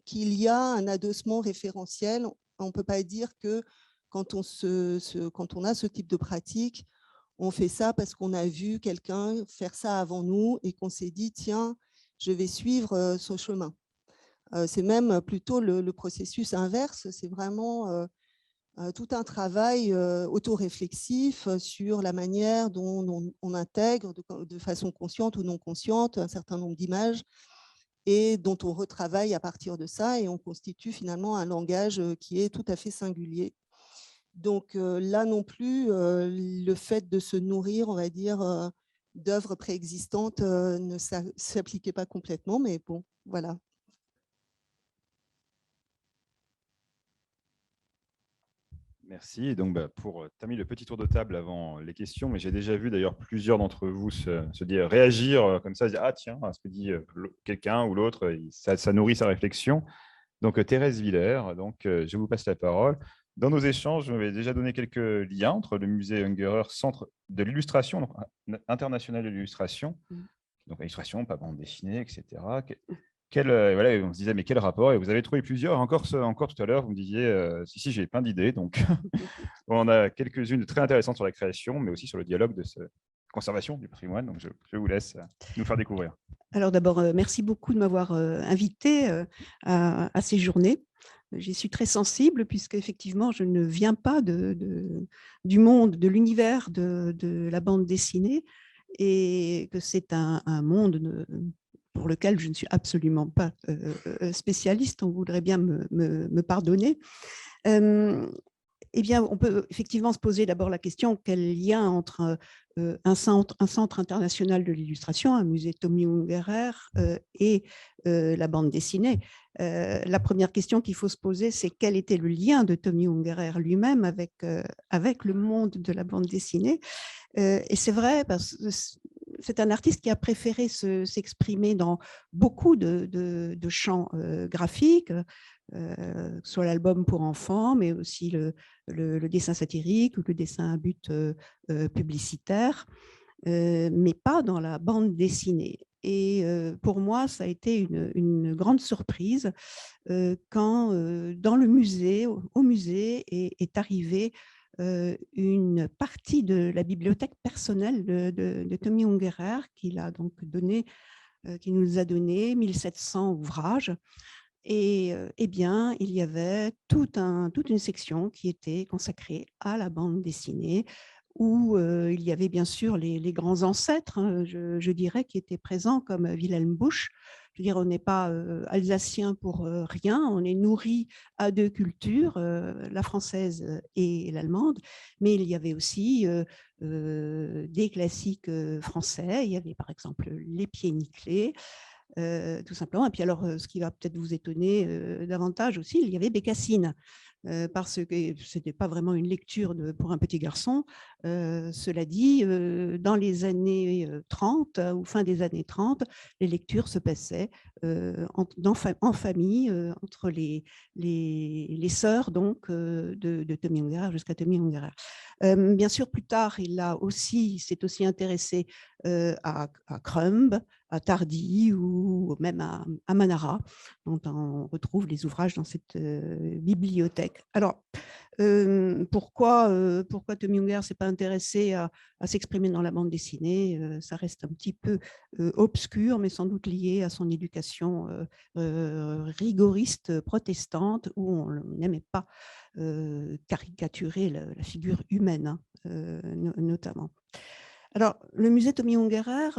qu'il y a un adossement référentiel. On ne peut pas dire que quand on a ce type de pratique, on fait ça parce qu'on a vu quelqu'un faire ça avant nous et qu'on s'est dit, tiens, je vais suivre son chemin. C'est même plutôt le processus inverse. C'est vraiment tout un travail autoréflexif sur la manière dont on intègre de façon consciente ou non consciente un certain nombre d'images et dont on retravaille à partir de ça et on constitue finalement un langage qui est tout à fait singulier. Donc là non plus, le fait de se nourrir, on va dire, d'œuvres préexistantes ne s'appliquait pas complètement, mais bon, voilà. Merci. Et donc, pour terminer le petit tour de table avant les questions, mais j'ai déjà vu d'ailleurs plusieurs d'entre vous se dire, réagir comme ça, se dire, ah tiens, ce que dit quelqu'un ou l'autre, ça nourrit sa réflexion. Donc, Thérèse Villers, donc, je vous passe la parole. Dans nos échanges, je m'avais déjà donné quelques liens entre le musée Ungerer, centre de l'illustration, international de l'illustration, donc illustration, pas bande dessinée, etc. Voilà, on se disait, mais quel rapport? Et vous avez trouvé plusieurs. Encore tout à l'heure, vous me disiez, si, j'ai plein d'idées. Donc, on a quelques-unes très intéressantes sur la création, mais aussi sur le dialogue de cette conservation du patrimoine. Donc, je vous laisse nous faire découvrir. Alors d'abord, merci beaucoup de m'avoir invité à ces journées. J'y suis très sensible puisque effectivement, je ne viens pas du monde, de l'univers de la bande dessinée et que c'est un monde pour lequel je ne suis absolument pas spécialiste. On voudrait bien me pardonner. Eh bien, on peut effectivement se poser d'abord la question quel lien entre un centre international de l'illustration, un musée Tommy Ungerer et la bande dessinée. La première question qu'il faut se poser, c'est quel était le lien de Tommy Ungerer lui-même avec le monde de la bande dessinée. Et c'est vrai, parce que c'est un artiste qui a préféré s'exprimer dans beaucoup de champs graphiques, soit l'album pour enfants, mais aussi le dessin satirique ou le dessin à but publicitaire, mais pas dans la bande dessinée. Et pour moi, ça a été une grande surprise quand dans le musée, au musée, est arrivée une partie de la bibliothèque personnelle de Tommy Ungerer, qui nous a donné 1700 ouvrages. Et eh bien, il y avait toute une section qui était consacrée à la bande dessinée, où il y avait bien sûr les grands ancêtres, hein, je dirais, qui étaient présents, comme Wilhelm Busch. Je veux dire, on n'est pas alsacien pour rien, on est nourri à deux cultures, la française et l'allemande, mais il y avait aussi des classiques français. Il y avait par exemple Les Pieds Nickelés, tout simplement. Et puis alors, ce qui va peut-être vous étonner davantage aussi, il y avait Bécassine, parce que ce n'était pas vraiment une lecture pour un petit garçon. Cela dit, dans les années 30 ou fin des années 30, les lectures se passaient en famille, entre les sœurs donc, de Tommy Ungerer jusqu'à Tommy Ungerer. Bien sûr, plus tard, il s'est aussi intéressé à Crumb, à Tardy ou même à Manara, dont on retrouve les ouvrages dans cette bibliothèque. Alors, Pourquoi Tommy Ungar ne s'est pas intéressé à s'exprimer dans la bande dessinée? Ça reste un petit peu obscur, mais sans doute lié à son éducation rigoriste protestante, où on n'aimait pas caricaturer la figure humaine, notamment. Alors, le musée Tommy Ungerer,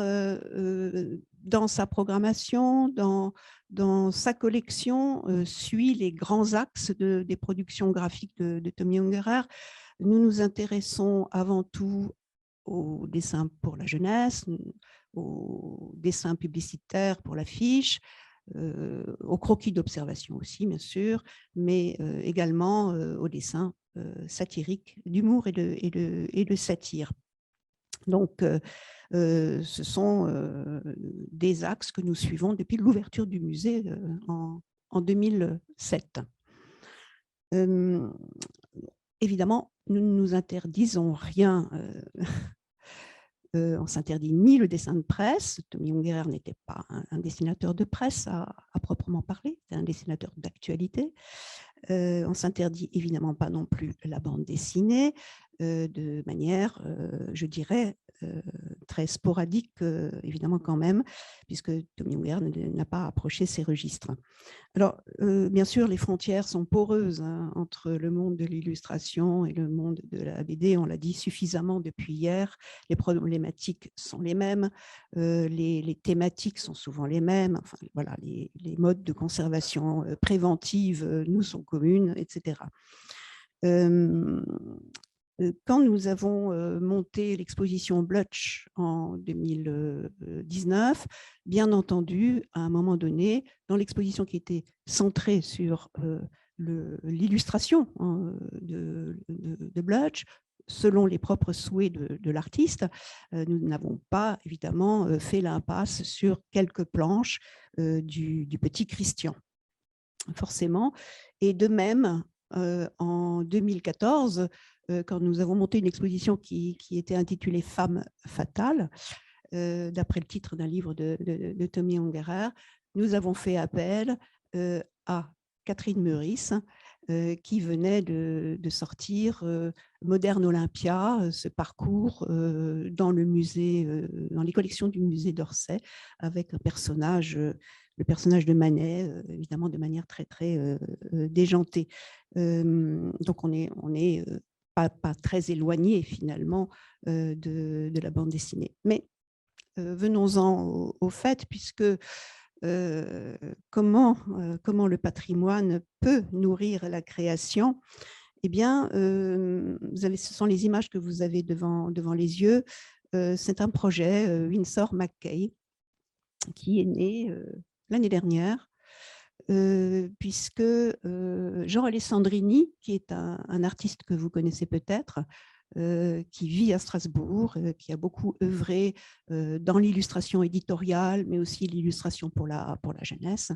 dans sa programmation, dans sa collection, suit les grands axes des productions graphiques de Tommy Ungerer. Nous nous intéressons avant tout au dessin pour la jeunesse, au dessin publicitaire pour l'affiche, au croquis d'observation aussi, bien sûr, mais également au dessin satirique, d'humour et de satire. Donc, ce sont des axes que nous suivons depuis l'ouverture du musée en 2007. Évidemment, nous ne nous interdisons rien. On ne s'interdit ni le dessin de presse. Tommy Ungerer n'était pas un dessinateur de presse à proprement parler, c'était un dessinateur d'actualité. On ne s'interdit évidemment pas non plus la bande dessinée de manière, je dirais, très sporadique, évidemment quand même, puisque Tommy Ungerer n'a pas approché ces registres. Alors, bien sûr, les frontières sont poreuses entre le monde de l'illustration et le monde de la BD. On l'a dit suffisamment depuis hier. Les problématiques sont les mêmes, les thématiques sont souvent les mêmes. Enfin, voilà, les modes de conservation préventive nous sont communes, etc. Quand nous avons monté l'exposition Blutch en 2019, bien entendu, à un moment donné, dans l'exposition qui était centrée sur l'illustration de Blutch, selon les propres souhaits de l'artiste, nous n'avons pas évidemment fait l'impasse sur quelques planches du petit Christian, forcément. Et de même, en 2014, quand nous avons monté une exposition qui était intitulée « Femmes fatales », d'après le titre d'un livre de Tommy Ungerer, nous avons fait appel à Catherine Meurice, qui venait de sortir Moderne Olympia, ce parcours dans le musée, dans les collections du musée d'Orsay, avec un personnage, le personnage de Manet, évidemment de manière très très déjantée. Donc on est pas très éloigné finalement de la bande dessinée. Mais venons-en au fait, puisque comment le patrimoine peut nourrir la création? Eh bien, ce sont les images que vous avez devant les yeux. C'est un projet Winsor McKay qui est né l'année dernière, puisque Jean Alessandrini, qui est un artiste que vous connaissez peut-être, qui vit à Strasbourg, qui a beaucoup œuvré dans l'illustration éditoriale, mais aussi l'illustration pour la jeunesse.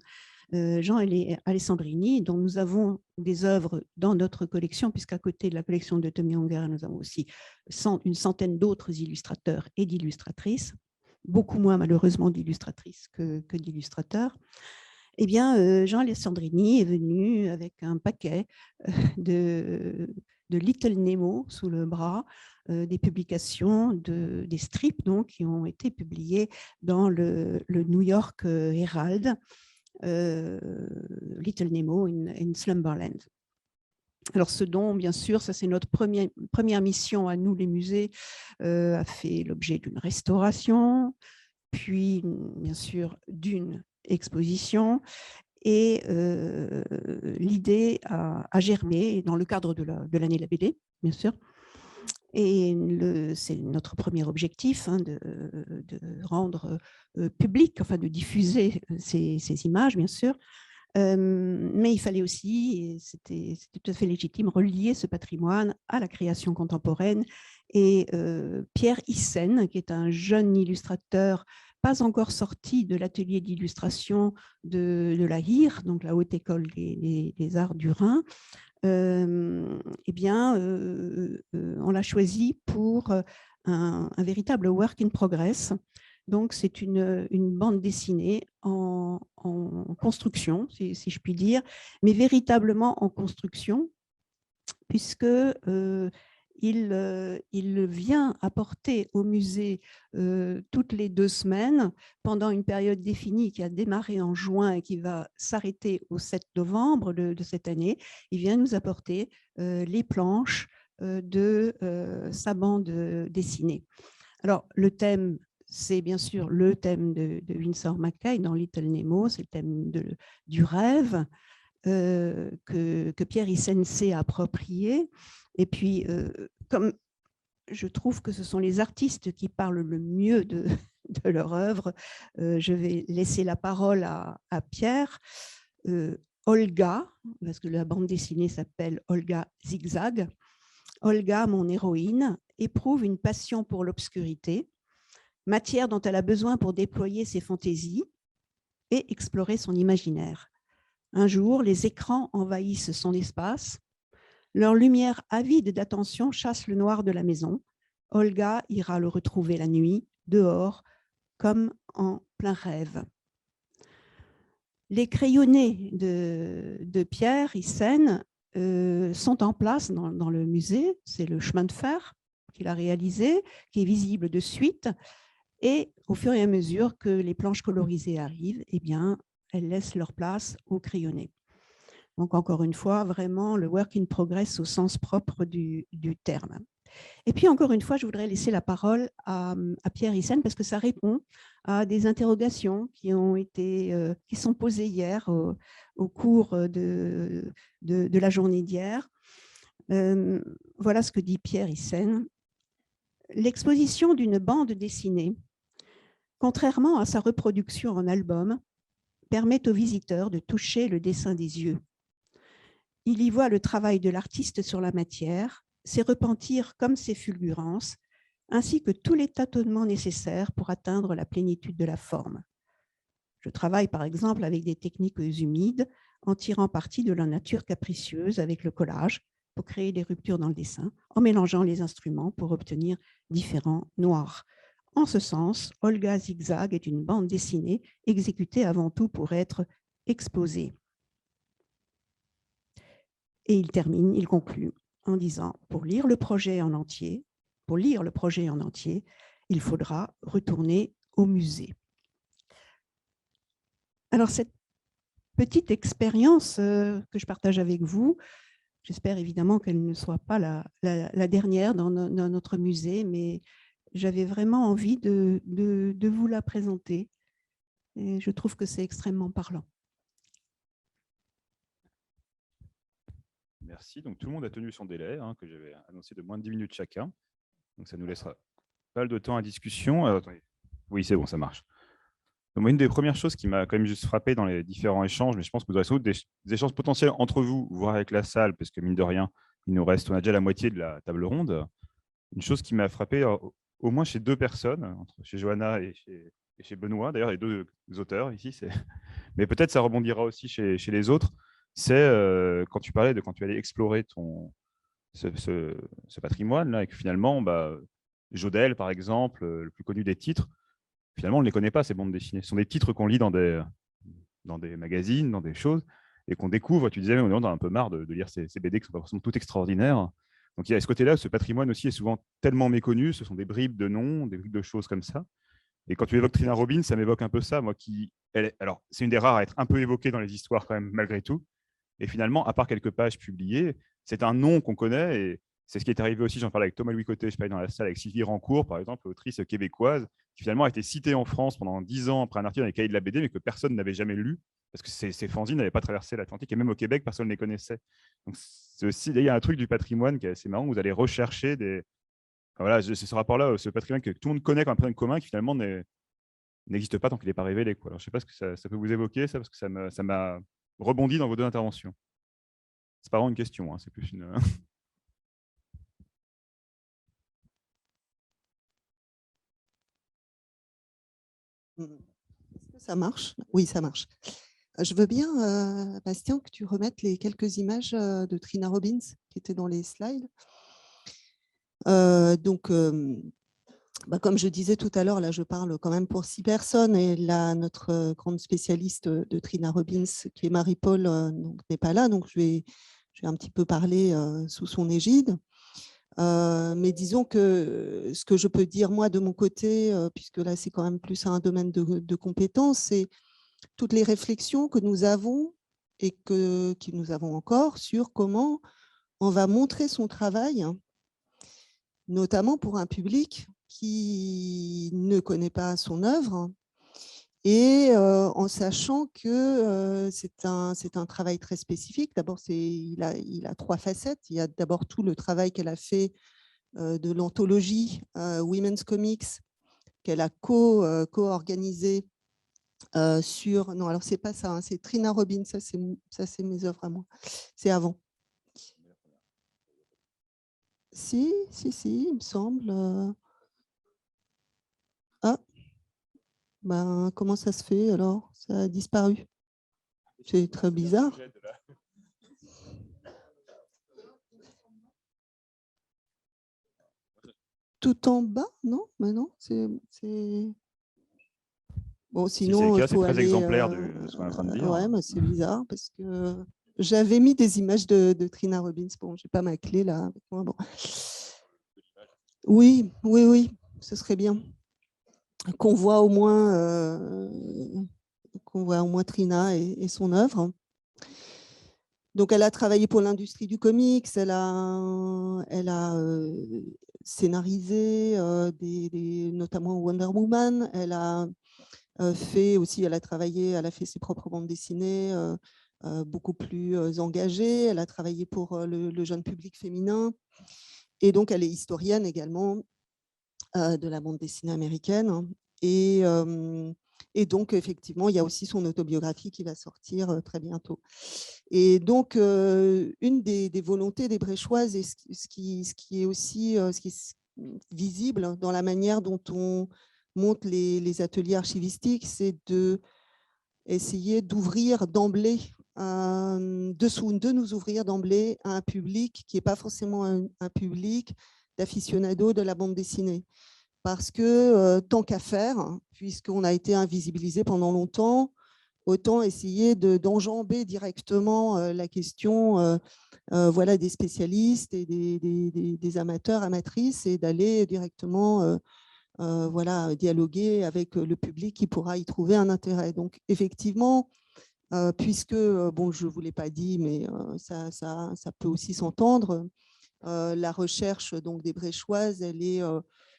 Jean Alessandrini, dont nous avons des œuvres dans notre collection, puisqu'à côté de la collection de Tommy Ungerer, nous avons aussi une centaine d'autres illustrateurs et d'illustratrices, beaucoup moins malheureusement d'illustratrices que d'illustrateurs. Eh bien, Jean Alessandrini est venu avec un paquet de Little Nemo sous le bras, des publications, des strips donc, qui ont été publiés dans le New York Herald, Little Nemo in Slumberland. Alors ce don, bien sûr, ça c'est notre première mission à nous les musées, a fait l'objet d'une restauration, puis bien sûr d'une exposition, et l'idée a germé dans le cadre de l'année de la BD, bien sûr. Et c'est notre premier objectif, de rendre public, enfin de diffuser ces images, bien sûr. Mais il fallait aussi, et c'était tout à fait légitime, relier ce patrimoine à la création contemporaine. Et Pierre Hyssen, qui est un jeune illustrateur pas encore sorti de l'atelier d'illustration de la HIR, donc la Haute École des Arts du Rhin, eh bien, on l'a choisi pour un véritable work in progress. Donc, c'est une bande dessinée en construction, si je puis dire, mais véritablement en construction, puisque il vient apporter au musée toutes les 2 semaines, pendant une période définie qui a démarré en juin et qui va s'arrêter au 7 novembre de cette année. Il vient nous apporter les planches de sa bande dessinée. Alors, le thème, c'est bien sûr le thème de Winsor McCay dans Little Nemo, c'est le thème du rêve que Pierre Hyssen s'est approprié. Et puis, comme je trouve que ce sont les artistes qui parlent le mieux de leur œuvre, je vais laisser la parole à Pierre. Olga, parce que la bande dessinée s'appelle Olga Zigzag. Olga, mon héroïne, éprouve une passion pour l'obscurité, matière dont elle a besoin pour déployer ses fantaisies et explorer son imaginaire. Un jour, les écrans envahissent son espace. Leur lumière avide d'attention chasse le noir de la maison. Olga ira le retrouver la nuit, dehors, comme en plein rêve. Les crayonnés de Pierre Hyssen sont en place dans le musée. C'est le chemin de fer qu'il a réalisé, qui est visible de suite. Et au fur et à mesure que les planches colorisées arrivent, eh bien, elles laissent leur place aux crayonnés. Donc, encore une fois, vraiment le work in progress au sens propre du terme. Et puis, encore une fois, je voudrais laisser la parole à Pierre Hyssen parce que ça répond à des interrogations qui sont posées hier au cours de la journée d'hier. Voilà ce que dit Pierre Hyssen. L'exposition d'une bande dessinée, contrairement à sa reproduction en album, permet aux visiteurs de toucher le dessin des yeux. Il y voit le travail de l'artiste sur la matière, ses repentirs comme ses fulgurances, ainsi que tous les tâtonnements nécessaires pour atteindre la plénitude de la forme. Je travaille par exemple avec des techniques humides en tirant parti de la nature capricieuse avec le collage pour créer des ruptures dans le dessin, en mélangeant les instruments pour obtenir différents noirs. En ce sens, Olga Zigzag est une bande dessinée exécutée avant tout pour être exposée. Et il conclut en disant, pour lire le projet en entier, il faudra retourner au musée. Alors, cette petite expérience que je partage avec vous, j'espère évidemment qu'elle ne soit pas la dernière dans notre musée, mais j'avais vraiment envie de vous la présenter. Et je trouve que c'est extrêmement parlant. Merci. Donc, tout le monde a tenu son délai, que j'avais annoncé de moins de 10 minutes chacun. Donc, ça nous laissera pas mal de temps à discussion. Attendez. Oui, c'est bon, ça marche. Donc, une des premières choses qui m'a quand même juste frappé dans les différents échanges, mais je pense que vous aurez sans doute des échanges potentiels entre vous, voire avec la salle, parce que mine de rien, on a déjà la moitié de la table ronde. Une chose qui m'a frappé, au moins chez 2 personnes, chez Johanna et chez Benoît, d'ailleurs, les 2 auteurs ici, mais peut-être ça rebondira aussi chez les autres, c'est quand tu parlais de quand tu allais explorer ce patrimoine-là, et que finalement, Jodel, par exemple, le plus connu des titres, finalement, on ne les connaît pas, ces bandes dessinées. Ce sont des titres qu'on lit dans des magazines, dans des choses, et qu'on découvre. Tu disais, mais on a un peu marre de lire ces BD qui sont pas forcément toutes extraordinaires. Donc, il y a ce côté-là, ce patrimoine aussi est souvent tellement méconnu, ce sont des bribes de noms, des bribes de choses comme ça. Et quand tu évoques Trina Robbins, ça m'évoque un peu ça, moi alors, c'est une des rares à être un peu évoquée dans les histoires quand même, malgré tout. Et finalement, à part quelques pages publiées, c'est un nom qu'on connaît, et c'est ce qui est arrivé aussi, j'en parlais avec Thomas Louis Côté, je parlais dans la salle avec Sylvie Rancourt, par exemple, autrice québécoise, qui finalement a été citée en France pendant 10 ans après un article dans les cahiers de la BD, mais que personne n'avait jamais lu, parce que ces fanzines n'avaient pas traversé l'Atlantique, et même au Québec, personne ne les connaissait. Donc, il y a un truc du patrimoine qui est assez marrant, où vous allez rechercher des... Enfin, voilà, c'est ce rapport-là, ce patrimoine que tout le monde connaît comme un patrimoine commun, qui finalement n'existe pas tant qu'il n'est pas révélé, quoi. Alors, je ne sais pas ce que ça peut vous évoquer, ça, parce que ça m'a rebondi dans vos 2 interventions. C'est pas vraiment une question, c'est plus une... Est-ce que ça marche? Oui, ça marche. Je veux bien, Bastien, que tu remettes les quelques images de Trina Robbins qui étaient dans les slides. Comme je disais tout à l'heure, là, je parle quand même pour 6 personnes, et là, notre grande spécialiste de Trina Robbins, qui est Marie-Paul, n'est pas là, donc je j'ai un petit peu parlé sous son égide. Mais disons que ce que je peux dire, moi, de mon côté, puisque là, c'est quand même plus un domaine de compétences, c'est toutes les réflexions que nous avons et que nous avons encore sur comment on va montrer son travail, notamment pour un public qui ne connaît pas son œuvre, et en sachant que c'est un travail très spécifique. D'abord, il a 3 facettes. Il y a d'abord tout le travail qu'elle a fait de l'anthologie Women's Comics, qu'elle a co-organisé sur… Non, alors c'est pas ça, hein, c'est Trina Robbins, ça c'est mes œuvres à moi. C'est avant. Si, il me semble. Ah, ben, comment ça se fait alors? Ça a disparu. C'est très bizarre. Tout en bas, non? Mais non, c'est… Bon, sinon, si c'est le cas, il c'est faut très aller… exemplaire de ce qu'on est en train de dire. Ouais, mais c'est bizarre parce que j'avais mis des images de Trina Robbins. Bon, j'ai pas ma clé là avec moi. Bon. Oui, ce serait bien qu'on voit au moins Trina et son œuvre. Donc, elle a travaillé pour l'industrie du comics, elle a scénarisé notamment Wonder Woman, elle a elle a fait ses propres bandes dessinées beaucoup plus engagées, elle a travaillé pour le jeune public féminin, et donc elle est historienne également de la bande dessinée américaine. Et donc, effectivement, il y a aussi son autobiographie qui va sortir très bientôt. Et donc, une des volontés des Bréchoises, et ce qui est aussi visible dans la manière dont on monte les ateliers archivistiques, c'est d'essayer d'ouvrir d'emblée, de nous ouvrir d'emblée à un public qui n'est pas forcément un public d'aficionados de la bande dessinée. Parce que tant qu'à faire, puisqu'on a été invisibilisé pendant longtemps, autant essayer d'enjamber directement la question voilà, des spécialistes et des amateurs, amatrices, et d'aller directement voilà, dialoguer avec le public qui pourra y trouver un intérêt. Donc, effectivement, puisque, bon, je ne vous l'ai pas dit, mais ça peut aussi s'entendre, la recherche donc, des Bréchoises, elle est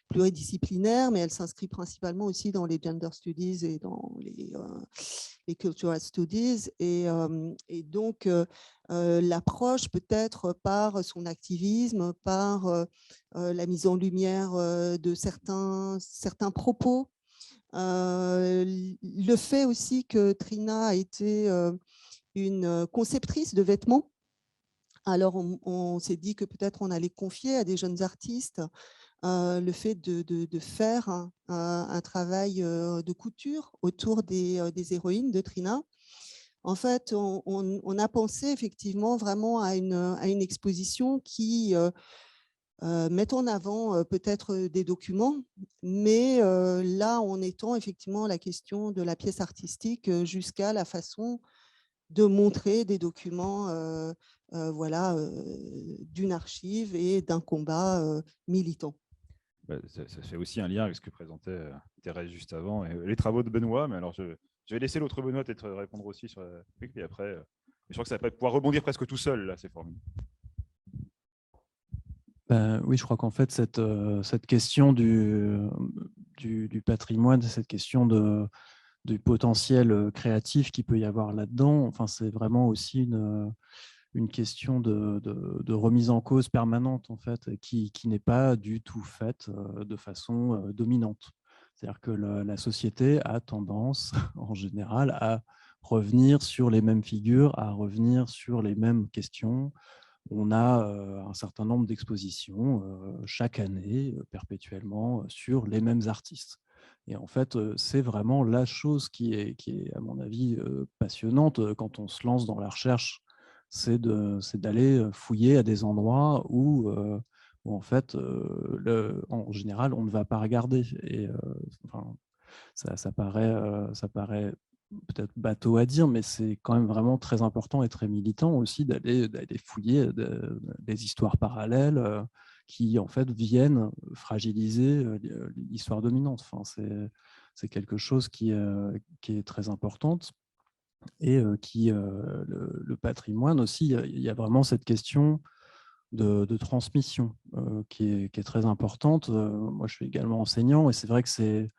pluridisciplinaire, mais elle s'inscrit principalement aussi dans les gender studies et dans les cultural studies. Et donc, l'approche peut-être par son activisme, par la mise en lumière de certains propos, le fait aussi que Trina a été une conceptrice de vêtements. Alors, on s'est dit que peut-être on allait confier à des jeunes artistes le fait de faire un travail de couture autour des héroïnes de Trina. En fait, on a pensé effectivement vraiment à une exposition qui met en avant peut-être des documents, mais là, en étant effectivement la question de la pièce artistique jusqu'à la façon de montrer des documents voilà, d'une archive et d'un combat militant. Ça fait aussi un lien avec ce que présentait Thérèse juste avant, et les travaux de Benoît. Mais alors, je vais laisser l'autre Benoît peut-être répondre aussi sur la… Et après, je crois que ça va pouvoir rebondir presque tout seul, là, c'est formidable. Oui, je crois qu'en fait, cette question du patrimoine, cette question du potentiel créatif qu'il peut y avoir là-dedans, enfin, c'est vraiment aussi une question de remise en cause permanente, en fait, qui n'est pas du tout faite de façon dominante. C'est-à-dire que la société a tendance, en général, à revenir sur les mêmes figures, à revenir sur les mêmes questions. On a un certain nombre d'expositions chaque année, perpétuellement, sur les mêmes artistes. Et en fait, c'est vraiment la chose qui est, à mon avis, passionnante quand on se lance dans la recherche, c'est d'aller fouiller à des endroits où en fait, en général, on ne va pas regarder. Et enfin, ça paraît peut-être bateau à dire, mais c'est quand même vraiment très important et très militant aussi d'aller fouiller des histoires parallèles qui, en fait, viennent fragiliser l'histoire dominante. Enfin, c'est quelque chose qui est très importante. Et le patrimoine aussi, il y a vraiment cette question de transmission qui est très importante. Moi, je suis également enseignant et c'est vrai que c'est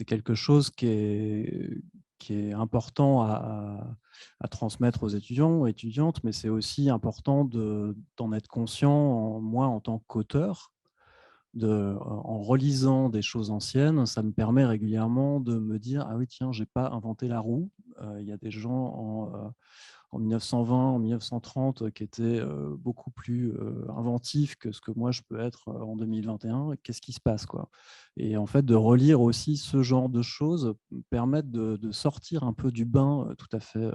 quelque chose qui est important à transmettre aux étudiants, aux étudiantes, mais c'est aussi important d'en être conscient, moi, en tant qu'auteur. En relisant des choses anciennes, ça me permet régulièrement de me dire « Ah oui, tiens, je n'ai pas inventé la roue. Il y a des gens en 1920, en 1930 qui étaient beaucoup plus inventifs que ce que moi je peux être en 2021. Qu'est-ce qui se passe, quoi ?» Et en fait, de relire aussi ce genre de choses permettent de sortir un peu du bain tout à fait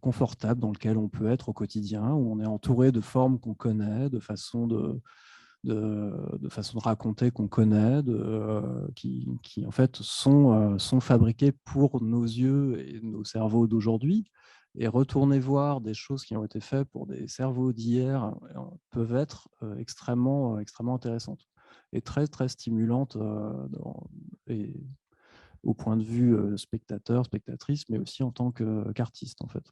confortable dans lequel on peut être au quotidien, où on est entouré de formes qu'on connaît, de façon de raconter qu'on connaît, qui en fait sont fabriqués pour nos yeux et nos cerveaux d'aujourd'hui. Et retourner voir des choses qui ont été faites pour des cerveaux d'hier peuvent être extrêmement intéressantes et très, très stimulantes et au point de vue spectateur, spectatrice, mais aussi en tant qu'artiste, en fait.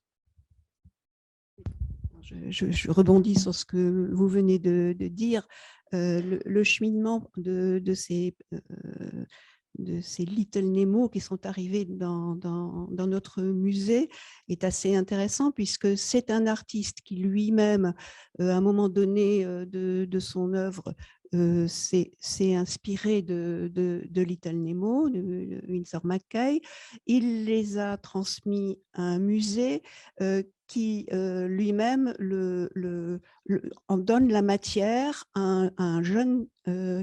Je rebondis sur ce que vous venez de dire. Le cheminement de ces Little Nemo qui sont arrivés dans notre musée est assez intéressant puisque c'est un artiste qui lui-même, à un moment donné de son œuvre, s'est inspiré de Little Nemo, de Winsor McCay. Il les a transmis à un musée qui lui-même en donne la matière à un jeune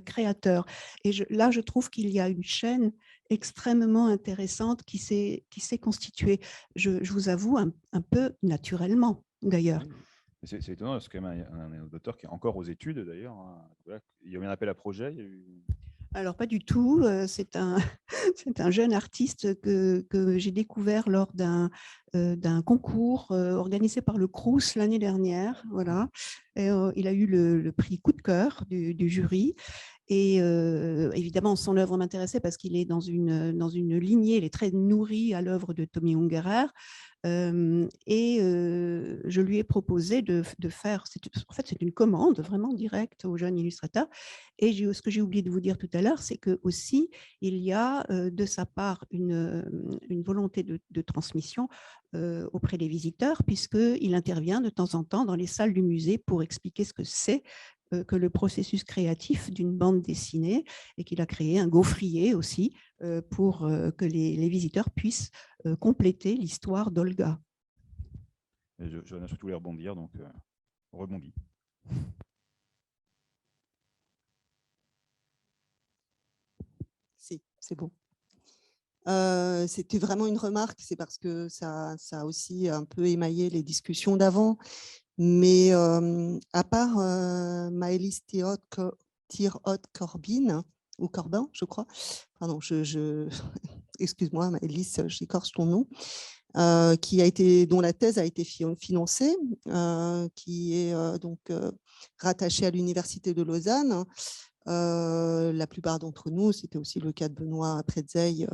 créateur. Et là, je trouve qu'il y a une chaîne extrêmement intéressante qui s'est constituée, je vous avoue, un peu naturellement, d'ailleurs. C'est étonnant, c'est quand même un auteur qui est encore aux études, d'ailleurs. Voilà. Il y a eu un appel à projet. Alors, pas du tout. C'est un jeune artiste que j'ai découvert lors d'un concours organisé par le Crous l'année dernière. Voilà. Et, il a eu le prix coup de cœur du jury. Et évidemment, son œuvre m'intéressait parce qu'il est dans une lignée, il est très nourri à l'œuvre de Tommy Ungerer. Et je lui ai proposé de faire, en fait, c'est une commande vraiment directe au jeune illustrateur. Et ce que j'ai oublié de vous dire tout à l'heure, c'est que aussi il y a de sa part une volonté de transmission auprès des visiteurs, puisqu'il intervient de temps en temps dans les salles du musée pour expliquer ce que c'est que le processus créatif d'une bande dessinée, et qu'il a créé un gaufrier aussi pour que les visiteurs puissent compléter l'histoire d'Olga. Je vais surtout les rebondir, donc on rebondit. Si, c'est bon. C'était vraiment une remarque, c'est parce que ça a aussi un peu émaillé les discussions d'avant. Mais à part Maëlys Tirhot-Corbin, ou Corbin, je crois, pardon, excuse-moi Maëlys, j'écorche ton nom, dont la thèse a été financée, qui est donc rattachée à l'Université de Lausanne. La plupart d'entre nous, c'était aussi le cas de Benoît Pretzeil,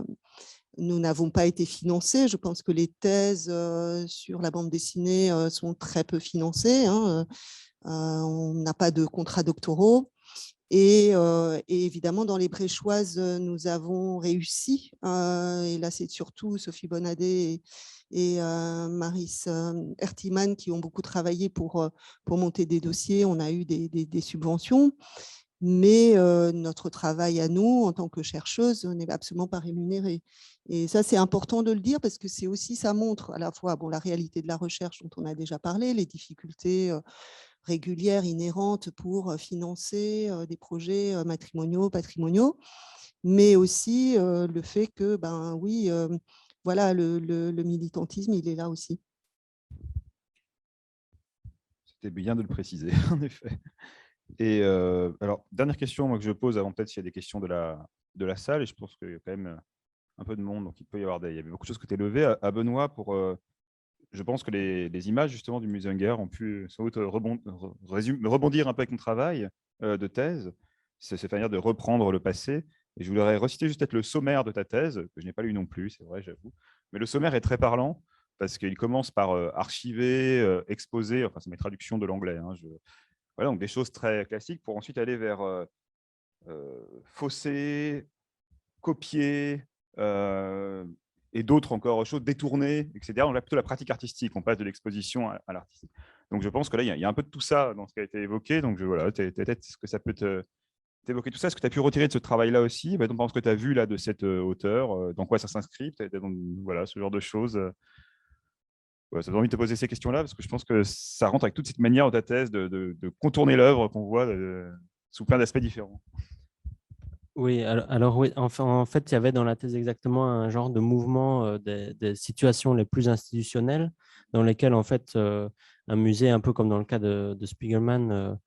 nous n'avons pas été financés. Je pense que les thèses sur la bande dessinée sont très peu financées. Hein. On n'a pas de contrats doctoraux. Et évidemment, dans les Bréchoises, nous avons réussi. Et là, c'est surtout Sophie Bonadé et Maris Ertiman qui ont beaucoup travaillé pour monter des dossiers. On a eu des subventions. Mais notre travail à nous, en tant que chercheuse, n'est absolument pas rémunéré. Et ça, c'est important de le dire parce que c'est aussi, ça montre à la fois la réalité de la recherche dont on a déjà parlé, les difficultés régulières, inhérentes pour financer des projets matrimoniaux, patrimoniaux, mais aussi le fait que, oui, voilà, le militantisme, il est là aussi. C'était bien de le préciser, en effet. Et alors, dernière question moi, que je pose avant peut-être s'il y a des questions de la salle, et je pense qu'il y a quand même un peu de monde, donc il y avait beaucoup de choses qui étaient levées. À Benoît, je pense que les images justement du Musenger ont pu sans doute rebondir un peu avec mon travail de thèse, cette manière de reprendre le passé. Et je voudrais reciter juste peut-être le sommaire de ta thèse, que je n'ai pas lu non plus, c'est vrai, j'avoue. Mais le sommaire est très parlant, parce qu'il commence par archiver, exposer, enfin c'est mes traductions de l'anglais, hein, voilà, donc des choses très classiques, pour ensuite aller vers fausser, copier, et d'autres encore choses, détourner, etc. Donc là, plutôt la pratique artistique, on passe de l'exposition à l'artistique. Donc je pense que là, il y a un peu de tout ça dans ce qui a été évoqué. Donc voilà, peut-être ce que ça peut t'évoquer tout ça. Est-ce que tu as pu retirer de ce travail-là aussi, dans ce que tu as vu là de cet auteur, dans quoi ça s'inscrit, voilà, ce genre de choses. Ouais, ça donne envie de te poser ces questions-là, parce que je pense que ça rentre avec toute cette manière de ta thèse de contourner l'œuvre qu'on voit sous plein d'aspects différents. Oui, alors oui, en fait, il y avait dans la thèse exactement un genre de mouvement des situations les plus institutionnelles dans lesquelles, en fait, un musée, un peu comme dans le cas de Spiegelman,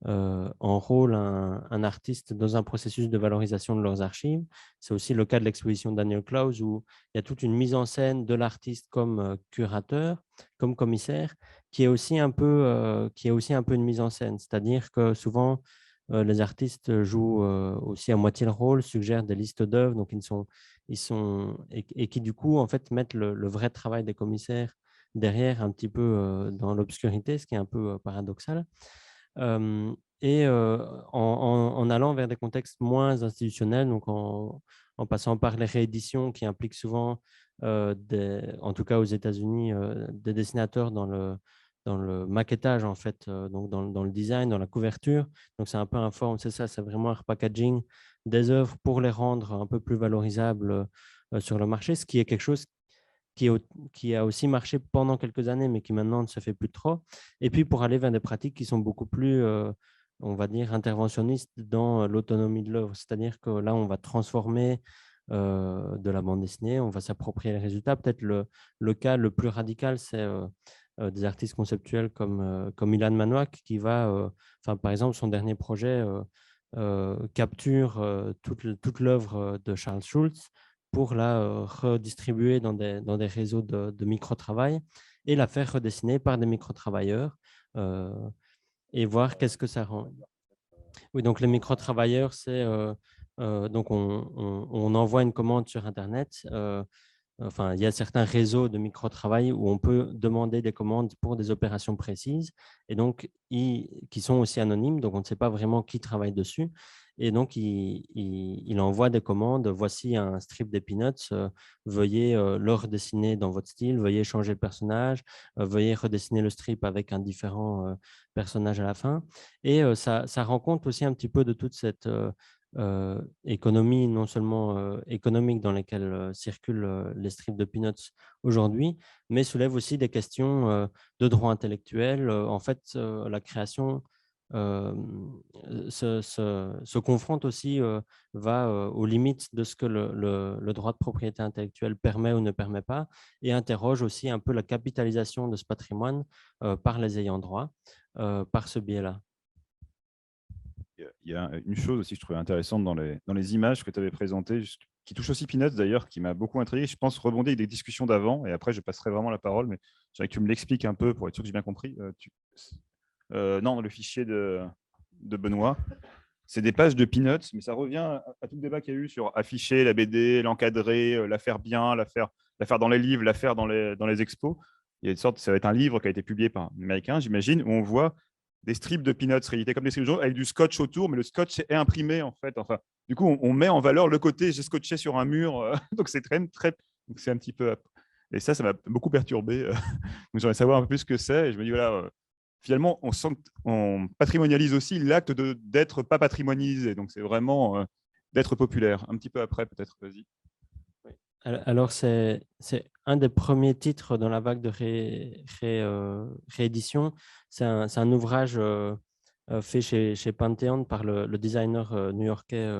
enrôle un artiste dans un processus de valorisation de leurs archives. C'est aussi le cas de l'exposition de Daniel Klaus, où il y a toute une mise en scène de l'artiste comme curateur, comme commissaire, qui est aussi un peu une mise en scène. C'est-à-dire que souvent, les artistes jouent aussi à moitié le rôle, suggèrent des listes d'œuvres, donc et qui du coup en fait mettent le vrai travail des commissaires derrière un petit peu dans l'obscurité, ce qui est un peu paradoxal. Et en allant vers des contextes moins institutionnels, donc en passant par les rééditions qui impliquent souvent, en tout cas aux États-Unis, des dessinateurs dans le maquettage, en fait, donc dans le design, dans la couverture. Donc, c'est un peu c'est ça, c'est vraiment un repackaging des œuvres pour les rendre un peu plus valorisables sur le marché, ce qui est quelque chose qui a aussi marché pendant quelques années, mais qui maintenant ne se fait plus trop. Et puis, pour aller vers des pratiques qui sont beaucoup plus, on va dire, interventionnistes dans l'autonomie de l'œuvre. C'est-à-dire que là, on va transformer de la bande dessinée, on va s'approprier les résultats. Peut-être le cas le plus radical, c'est des artistes conceptuels comme Ilan Manoak, qui va, par exemple, son dernier projet capture toute l'œuvre de Charles Schulz pour la redistribuer dans des réseaux de micro-travail et la faire redessiner par des micro-travailleurs et voir qu'est-ce que ça rend. Oui, donc les micro-travailleurs, c'est donc on envoie une commande sur Internet. Enfin, il y a certains réseaux de micro-travail où on peut demander des commandes pour des opérations précises et donc qui sont aussi anonymes, donc on ne sait pas vraiment qui travaille dessus. Et donc, il envoie des commandes. Voici un strip des Peanuts. Veuillez le redessiner dans votre style. Veuillez changer le personnage. Veuillez redessiner le strip avec un différent personnage à la fin. Et ça rend compte aussi un petit peu de toute cette économie, non seulement économique dans laquelle circulent les strips de Peanuts aujourd'hui, mais soulève aussi des questions de droit intellectuel. En fait, la création se confronte aussi, va aux limites de ce que le droit de propriété intellectuelle permet ou ne permet pas, et interroge aussi un peu la capitalisation de ce patrimoine par les ayants droit, par ce biais-là. Il y a une chose aussi que je trouvais intéressante dans les images que tu avais présentées, qui touche aussi Peanuts d'ailleurs, qui m'a beaucoup intrigué. Je pense rebondir avec des discussions d'avant, et après je passerai vraiment la parole, mais j'aimerais que tu me l'expliques un peu pour être sûr que j'ai bien compris. Non, le fichier de Benoît, c'est des pages de Peanuts, mais ça revient à tout le débat qu'il y a eu sur afficher la BD, l'encadrer, la faire bien, la faire dans les livres, la faire dans les expos. Il y a une sorte, ça va être un livre qui a été publié par un Américain, j'imagine, où on voit des strips de Peanuts réédités comme des strips de jour avec du scotch autour, mais le scotch est imprimé en fait. Enfin, du coup, on met en valeur le côté j'ai scotché sur un mur, donc c'est très, donc c'est un petit peu. Et ça m'a beaucoup perturbé. Donc j'aimerais savoir un peu plus ce que c'est. Et je me dis voilà, finalement, on sent qu'on patrimonialise aussi l'acte d'être pas patrimonialisé. Donc c'est vraiment d'être populaire. Un petit peu après, peut-être. Vas-y. Alors, c'est un des premiers titres dans la vague de réédition. C'est un ouvrage fait chez Pantheon par le designer new-yorkais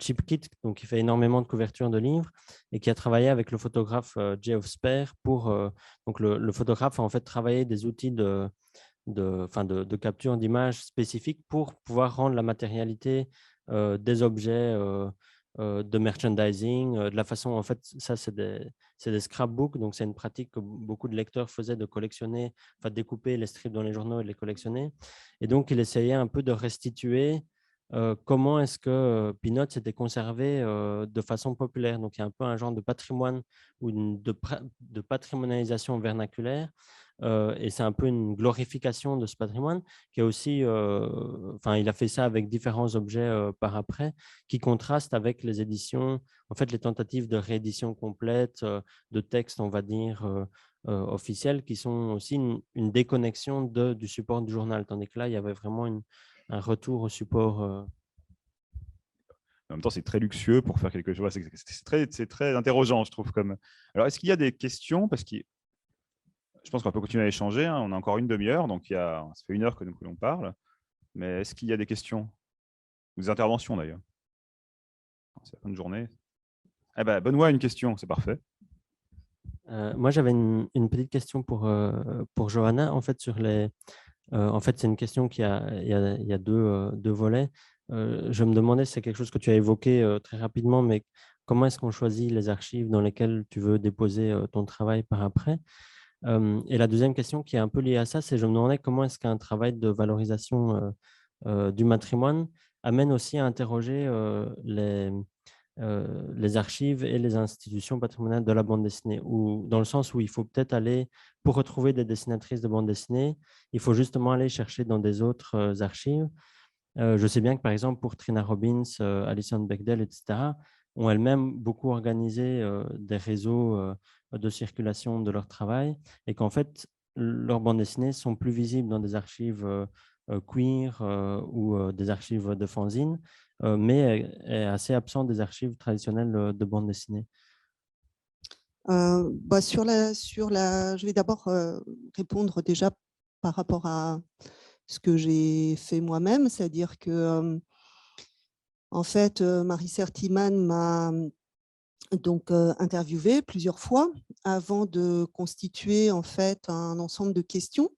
Chip Kit, donc qui fait énormément de couvertures de livres et qui a travaillé avec le photographe Geoff Spare pour… donc le photographe a en fait travaillé des outils de capture d'images spécifiques pour pouvoir rendre la matérialité des objets de merchandising, de la façon, en fait, ça, c'est des scrapbooks, donc c'est une pratique que beaucoup de lecteurs faisaient de collectionner, enfin, découper les strips dans les journaux et de les collectionner. Et donc, il essayait un peu de restituer comment est-ce que Peanuts était conservé de façon populaire. Donc, il y a un peu un genre de patrimoine ou de patrimonialisation vernaculaire. Et c'est un peu une glorification de ce patrimoine qui est aussi, enfin, il a fait ça avec différents objets par après, qui contrastent avec les éditions, en fait, les tentatives de réédition complète de textes, on va dire, officiels, qui sont aussi une déconnexion du support du journal, tandis que là, il y avait vraiment un retour au support. En même temps, c'est très luxueux pour faire quelque chose. C'est très interrogeant, je trouve. Alors, est-ce qu'il y a des questions? Parce que je pense qu'on peut continuer à échanger. Hein. On a encore une demi-heure, donc ça fait 1 heure que l'on parle. Mais est-ce qu'il y a des questions? Ou des interventions, d'ailleurs? C'est la fin de journée. Eh ben, Benoît a une question, c'est parfait. Moi, j'avais une petite question pour Johanna, en fait, en fait, c'est une question il y a deux volets. Je me demandais, c'est quelque chose que tu as évoqué très rapidement, mais comment est-ce qu'on choisit les archives dans lesquelles tu veux déposer ton travail par après? Et la deuxième question qui est un peu liée à ça, c'est je me demandais comment est-ce qu'un travail de valorisation du patrimoine amène aussi à interroger les archives et les institutions patrimoniales de la bande dessinée, ou dans le sens où il faut peut-être aller, pour retrouver des dessinatrices de bande dessinée, il faut justement aller chercher dans des autres archives. Je sais bien que, par exemple, pour Trina Robbins, Alison Bechdel, etc., ont elles-mêmes beaucoup organisé des réseaux de circulation de leur travail et qu'en fait, leurs bandes dessinées sont plus visibles dans des archives queer ou des archives de fanzine, mais est assez absent des archives traditionnelles de bande dessinée. Je vais d'abord répondre déjà par rapport à ce que j'ai fait moi-même, c'est-à-dire que en fait, Marie Sertiman m'a donc interviewée plusieurs fois avant de constituer en fait un ensemble de questions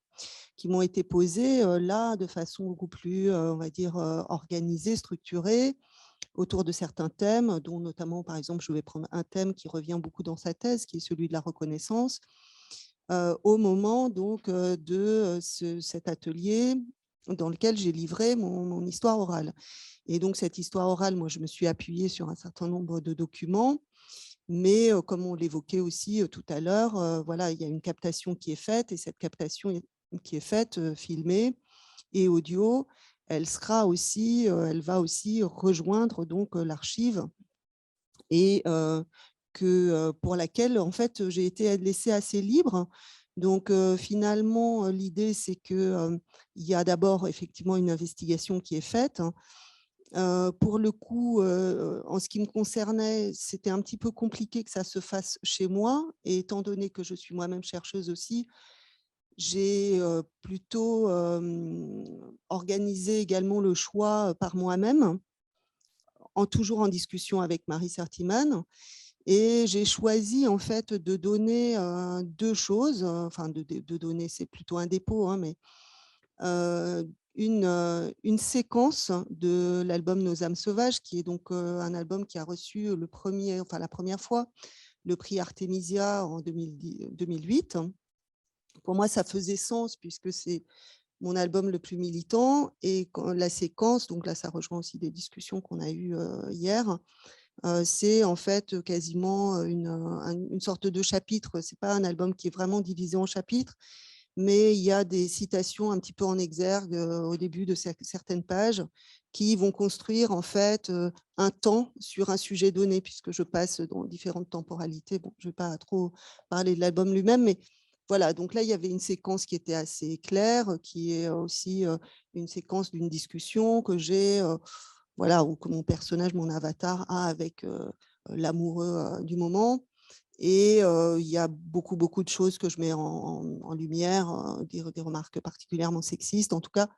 qui m'ont été posées là de façon beaucoup plus, on va dire, organisée, structurée, autour de certains thèmes, dont notamment, par exemple, je vais prendre un thème qui revient beaucoup dans sa thèse, qui est celui de la reconnaissance, au moment donc de cet atelier dans lequel j'ai livré mon histoire orale. Et donc, cette histoire orale, moi, je me suis appuyée sur un certain nombre de documents, mais comme on l'évoquait aussi tout à l'heure, voilà, il y a une captation qui est faite, et cette captation qui est faite, filmée et audio, elle va aussi rejoindre donc l'archive, et pour laquelle en fait j'ai été laissée assez libre. Donc finalement, l'idée c'est que il y a d'abord effectivement une investigation qui est faite. Pour le coup, en ce qui me concernait, c'était un petit peu compliqué que ça se fasse chez moi, et étant donné que je suis moi-même chercheuse aussi, j'ai plutôt organisé également le choix par moi-même, toujours en discussion avec Marie Sertiman. Et j'ai choisi en fait de donner deux choses, enfin de donner, c'est plutôt un dépôt, hein, mais une séquence de l'album Nos âmes sauvages, qui est donc un album qui a reçu la première fois le prix Artemisia en 2008. Pour moi, ça faisait sens puisque c'est mon album le plus militant, et la séquence, donc là, ça rejoint aussi des discussions qu'on a eues hier, c'est en fait quasiment une sorte de chapitre. Ce n'est pas un album qui est vraiment divisé en chapitres, mais il y a des citations un petit peu en exergue au début de certaines pages qui vont construire en fait un temps sur un sujet donné, puisque je passe dans différentes temporalités. Bon, je ne vais pas trop parler de l'album lui-même, mais voilà, donc là, il y avait une séquence qui était assez claire, qui est aussi une séquence d'une discussion que j'ai, voilà, ou que mon personnage, mon avatar a avec l'amoureux du moment. Et il y a beaucoup de choses que je mets en lumière, des remarques particulièrement sexistes. En tout cas,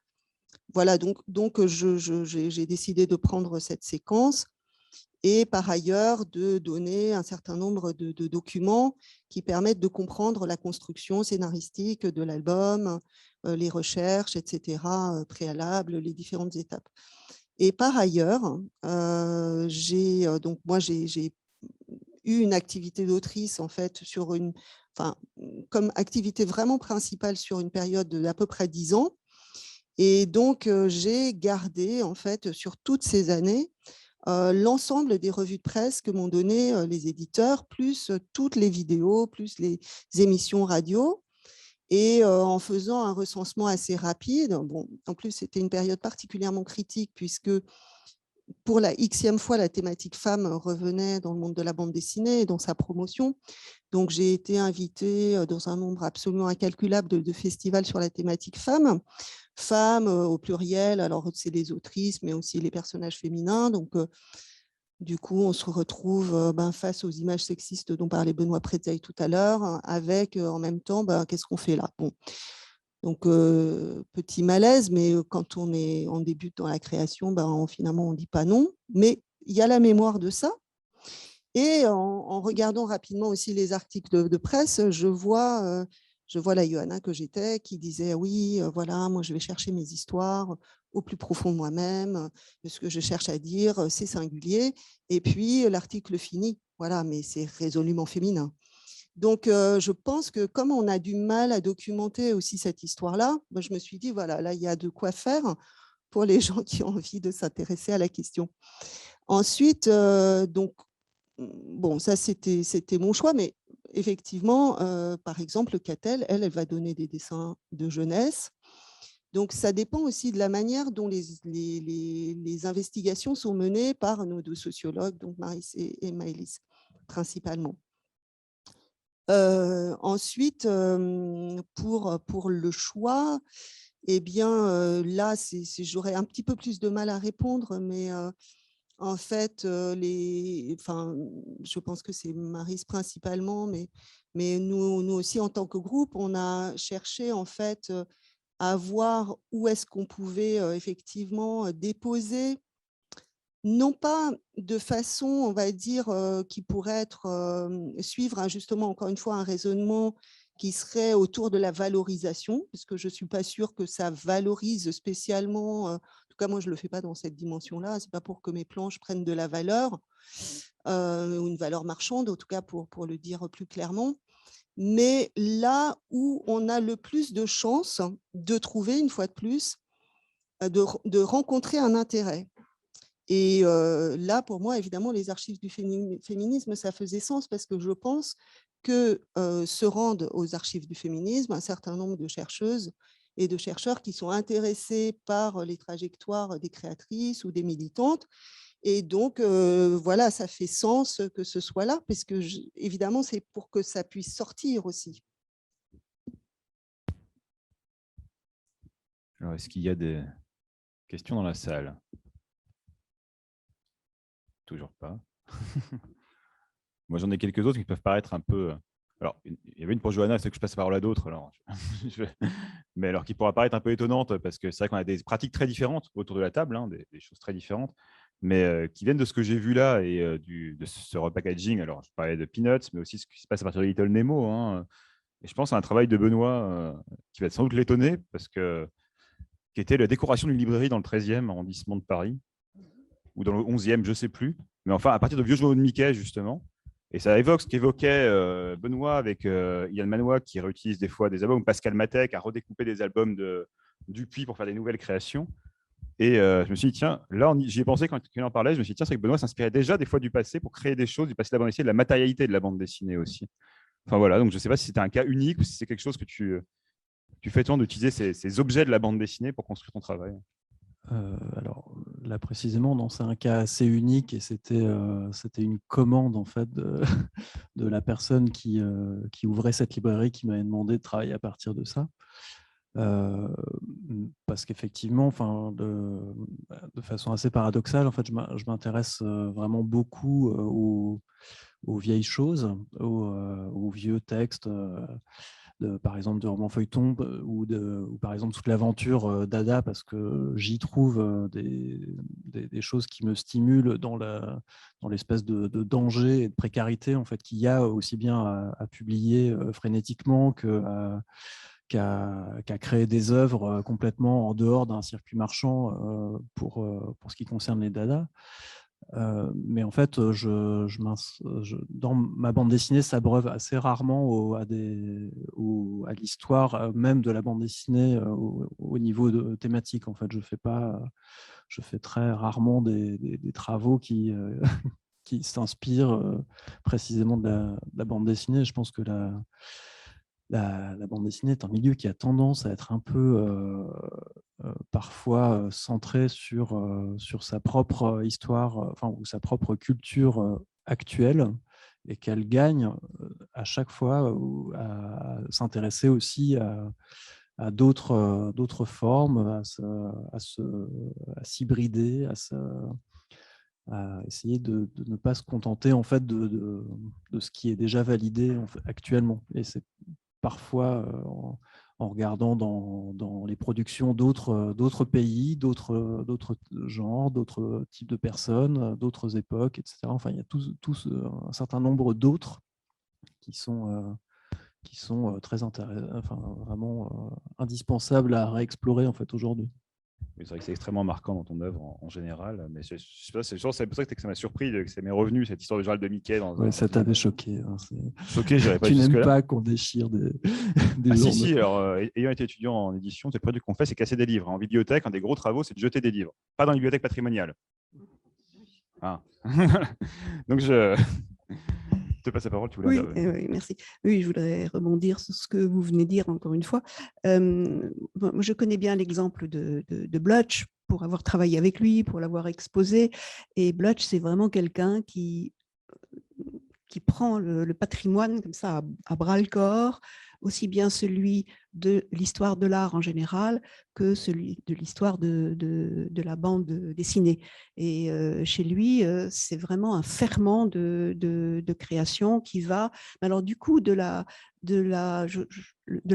voilà, donc j'ai décidé de prendre cette séquence, et par ailleurs de donner un certain nombre de documents qui permettent de comprendre la construction scénaristique de l'album, les recherches, etc., préalables, les différentes étapes. Et par ailleurs, donc moi, j'ai eu une activité d'autrice, en fait, comme activité vraiment principale sur une période d'à peu près 10 ans. Et donc, j'ai gardé, en fait, sur toutes ces années, l'ensemble des revues de presse que m'ont donné les éditeurs, plus toutes les vidéos, plus les émissions radio. Et en faisant un recensement assez rapide, bon, en plus, c'était une période particulièrement critique puisque pour la xème fois, la thématique femme revenait dans le monde de la bande dessinée et dans sa promotion. Donc, j'ai été invitée dans un nombre absolument incalculable de festivals sur la thématique femme. Femmes au pluriel, alors c'est les autrices, mais aussi les personnages féminins. Donc, du coup, on se retrouve face aux images sexistes dont parlait Benoît Pretzel tout à l'heure, avec en même temps, qu'est-ce qu'on fait là? Bon. Donc, petit malaise, mais quand on débute dans la création, finalement, on ne dit pas non. Mais il y a la mémoire de ça. Et en regardant rapidement aussi les articles de presse, je vois la Johanna que j'étais qui disait « Oui, voilà, moi, je vais chercher mes histoires au plus profond de moi-même. Ce que je cherche à dire, c'est singulier. » Et puis, l'article finit. Voilà, mais c'est résolument féminin. Donc, je pense que comme on a du mal à documenter aussi cette histoire-là, je me suis dit, voilà, là, il y a de quoi faire pour les gens qui ont envie de s'intéresser à la question. Ensuite, donc, bon, ça, c'était mon choix, mais effectivement, par exemple, Catel, elle va donner des dessins de jeunesse. Donc, ça dépend aussi de la manière dont les investigations sont menées par nos deux sociologues, donc Maris et Maëlys, principalement. Ensuite, pour le choix, eh bien, là, j'aurais un petit peu plus de mal à répondre, mais en fait, je pense que c'est Maryse principalement, mais nous aussi, en tant que groupe, on a cherché en fait à voir où est-ce qu'on pouvait effectivement déposer, non pas de façon, on va dire, qui pourrait suivre justement, encore une fois, un raisonnement qui serait autour de la valorisation, parce que je ne suis pas sûre que ça valorise spécialement, en tout cas, moi, je ne le fais pas dans cette dimension-là, ce n'est pas pour que mes planches prennent de la valeur, ou une valeur marchande, en tout cas, pour le dire plus clairement. Mais là où on a le plus de chances de trouver, une fois de plus, de rencontrer un intérêt. Et là, pour moi, évidemment, les archives du féminisme, ça faisait sens parce que je pense que se rendent aux archives du féminisme un certain nombre de chercheuses et de chercheurs qui sont intéressés par les trajectoires des créatrices ou des militantes. Et donc, voilà, ça fait sens que ce soit là, parce que, évidemment, c'est pour que ça puisse sortir aussi. Alors, est-ce qu'il y a des questions dans la salle? Toujours pas. Moi, j'en ai quelques autres qui peuvent paraître un peu... Alors, il y avait une pour Johanna, c'est que je passe la parole à d'autres. Alors, mais alors, qui pourra paraître un peu étonnante, parce que c'est vrai qu'on a des pratiques très différentes autour de la table, hein, des choses très différentes, mais qui viennent de ce que j'ai vu là et de ce repackaging. Alors, je parlais de Peanuts, mais aussi ce qui se passe à partir de Little Nemo. Hein. Et je pense à un travail de Benoît qui va sans doute l'étonner, parce que qui était la décoration d'une librairie dans le 13e arrondissement de Paris, ou dans le 11e, je ne sais plus. Mais enfin, à partir de vieux journaux de Mickey, justement. Et ça évoque ce qu'évoquait Benoît avec Yann Manois, qui réutilise des fois des albums, Pascal Matek a redécoupé des albums de Dupuis pour faire des nouvelles créations. Et je me suis dit, tiens, là, j'y ai pensé quand il en parlait, je me suis dit, tiens, c'est que Benoît s'inspirait déjà des fois du passé pour créer des choses, du passé de la bande dessinée, de la matérialité de la bande dessinée aussi. Enfin voilà, donc je ne sais pas si c'était un cas unique ou si c'est quelque chose que tu fais toi d'utiliser ces objets de la bande dessinée pour construire ton travail. Alors là précisément, non, c'est un cas assez unique et c'était une commande en fait de la personne qui ouvrait cette librairie qui m'avait demandé de travailler à partir de ça. Parce qu'effectivement, enfin, de façon assez paradoxale, en fait, je m'intéresse vraiment beaucoup aux vieilles choses, aux vieux textes. Par exemple de romans feuilletons ou par exemple toute l'aventure d'Ada, parce que j'y trouve des choses qui me stimulent dans l'espèce de danger et de précarité en fait, qu'il y a aussi bien à publier frénétiquement a créé des œuvres complètement en dehors d'un circuit marchand pour ce qui concerne les Dada. Mais en fait, dans ma bande dessinée, s'abreuve assez rarement à l'histoire même de la bande dessinée au niveau thématique. En fait, je fais très rarement des travaux qui s'inspirent précisément de la bande dessinée. Je pense que la bande dessinée est un milieu qui a tendance à être un peu parfois centré sur sa propre histoire, ou sa propre culture actuelle, et qu'elle gagne à chaque fois à s'intéresser aussi à d'autres formes, à s'hybrider, à essayer de ne pas se contenter en fait de ce qui est déjà validé actuellement. Et c'est parfois en regardant dans les productions d'autres pays, d'autres genres, d'autres types de personnes, d'autres époques, etc. Enfin, il y a un certain nombre d'autres qui sont très intéressants, enfin, vraiment indispensables à réexplorer en fait, aujourd'hui. Oui, c'est vrai que c'est extrêmement marquant dans ton œuvre en général, mais c'est pour ça que ça m'a surpris, que ça m'est revenu, cette histoire de Gérald de Mickey. Ça t'avait choqué. Choqué, je dirais pas tu n'aimes jusque-là. pas qu'on déchire des Si, journaux. alors, ayant été étudiant en édition, c'est le premier qu'on fait, c'est casser des livres. En bibliothèque, un des gros travaux, c'est de jeter des livres. Pas dans les bibliothèques patrimoniales. Ah. Donc, je te passe la parole, tu voulais oui, merci. Oui, je voudrais rebondir sur ce que vous venez de dire encore une fois. Je connais bien l'exemple de Blutch pour avoir travaillé avec lui, pour l'avoir exposé. Et Blutch, c'est vraiment quelqu'un qui prend le patrimoine comme ça à bras-le-corps, aussi bien celui de l'histoire de l'art en général que celui de l'histoire de la bande dessinée. Et chez lui, c'est vraiment un ferment de création qui va, alors du coup, de la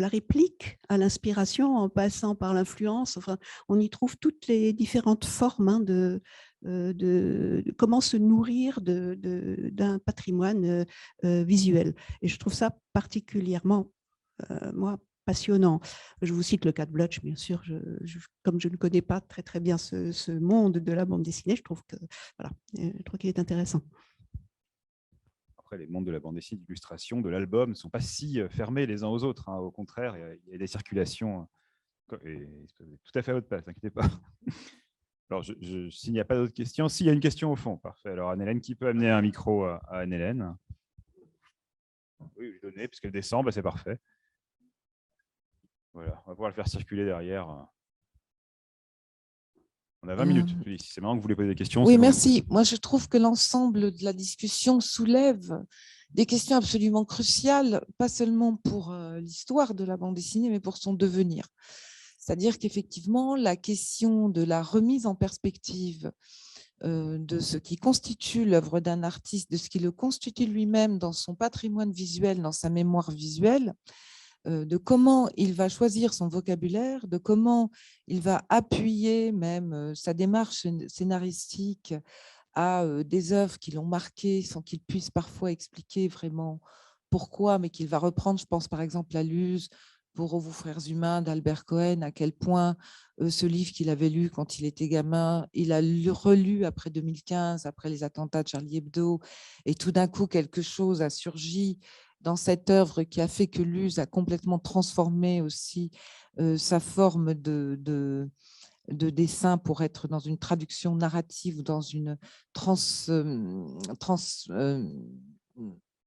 réplique à l'inspiration en passant par l'influence. Enfin, on y trouve toutes les différentes formes de comment se nourrir d'un patrimoine visuel. Et je trouve ça particulièrement, moi, passionnant. Je vous cite le cas de Blutch, bien sûr. Comme je ne connais pas très, très bien ce monde de la bande dessinée, je trouve qu'il est intéressant. Après, les mondes de la bande dessinée, d'illustration, de l'album ne sont pas si fermés les uns aux autres. Au contraire, il y a des circulations. Et tout à fait à votre place, n'inquiétez pas. Alors, s'il n'y a pas d'autres questions, s'il y a une question au fond, parfait. Alors, Anne-Hélène, qui peut amener un micro à Anne-Hélène? Oui, lui donner, puisqu'elle descend, c'est parfait. Voilà, on va pouvoir le faire circuler derrière. On a 20 minutes. Si c'est maintenant que vous voulez poser des questions. Oui, merci. Moi, je trouve que l'ensemble de la discussion soulève des questions absolument cruciales, pas seulement pour l'histoire de la bande dessinée, mais pour son devenir. C'est-à-dire qu'effectivement, la question de la remise en perspective de ce qui constitue l'œuvre d'un artiste, de ce qui le constitue lui-même dans son patrimoine visuel, dans sa mémoire visuelle, de comment il va choisir son vocabulaire, de comment il va appuyer même sa démarche scénaristique à des œuvres qui l'ont marqué sans qu'il puisse parfois expliquer vraiment pourquoi, mais qu'il va reprendre. Je pense par exemple à Luz pour Vous frères humains d'Albert Cohen, à quel point ce livre qu'il avait lu quand il était gamin, il a relu après 2015, après les attentats de Charlie Hebdo, et tout d'un coup quelque chose a surgi dans cette œuvre qui a fait que Luz a complètement transformé aussi sa forme de dessin pour être dans une traduction narrative ou dans une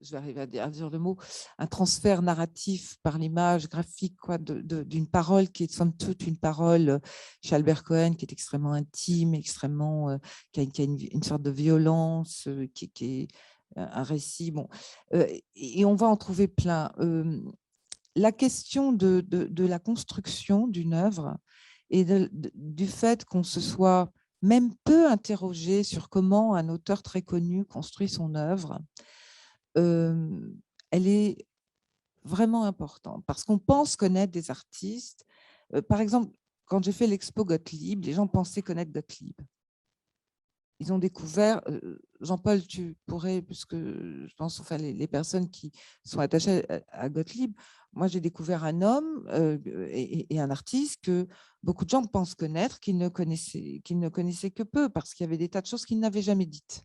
je vais arriver à dire le mot, un transfert narratif par l'image graphique d'une parole qui est somme toute une parole chez Albert Cohen qui est extrêmement intime, extrêmement, qui a une sorte de violence, qui est un récit. Bon, et on va en trouver plein. La question de la construction d'une œuvre et du fait qu'on se soit même peu interrogé sur comment un auteur très connu construit son œuvre, elle est vraiment importante parce qu'on pense connaître des artistes. Par exemple, quand j'ai fait l'expo Gottlieb, les gens pensaient connaître Gottlieb. Ils ont découvert, Jean-Paul, tu pourrais, puisque je pense, enfin, les personnes qui sont attachées à Gottlieb, moi j'ai découvert un homme et un artiste que beaucoup de gens pensent connaître, qu'ils ne connaissaient que peu, parce qu'il y avait des tas de choses qu'ils n'avaient jamais dites.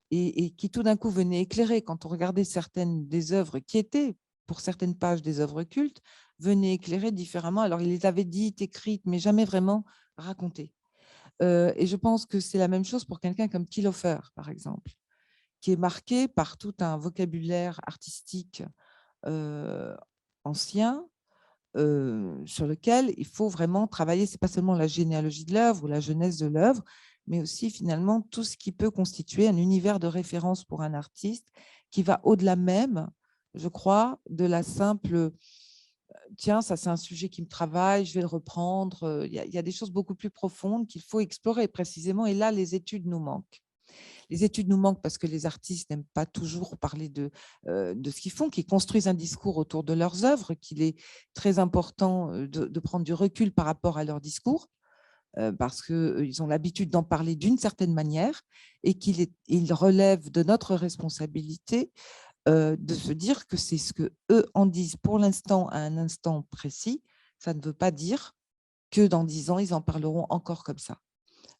Et qui tout d'un coup venaient éclairer, quand on regardait certaines des œuvres qui étaient, pour certaines pages, des œuvres cultes, venaient éclairer différemment. Alors, il les avait dites, écrites, mais jamais vraiment racontées. Et je pense que c'est la même chose pour quelqu'un comme Kiehlhofer, par exemple, qui est marqué par tout un vocabulaire artistique ancien sur lequel il faut vraiment travailler. Ce n'est pas seulement la généalogie de l'œuvre ou la jeunesse de l'œuvre, mais aussi finalement tout ce qui peut constituer un univers de référence pour un artiste qui va au-delà même, je crois, de la simple tiens, ça c'est un sujet qui me travaille, je vais le reprendre. Il y a des choses beaucoup plus profondes qu'il faut explorer précisément. Et là, les études nous manquent. Les études nous manquent parce que les artistes n'aiment pas toujours parler de ce qu'ils font, qu'ils construisent un discours autour de leurs œuvres, qu'il est très important de prendre du recul par rapport à leur discours, parce qu'ils ont l'habitude d'en parler d'une certaine manière et qu'il relève de notre responsabilité de se dire que c'est ce que eux en disent pour l'instant à un instant précis. Ça ne veut pas dire que dans 10 ans, ils en parleront encore comme ça.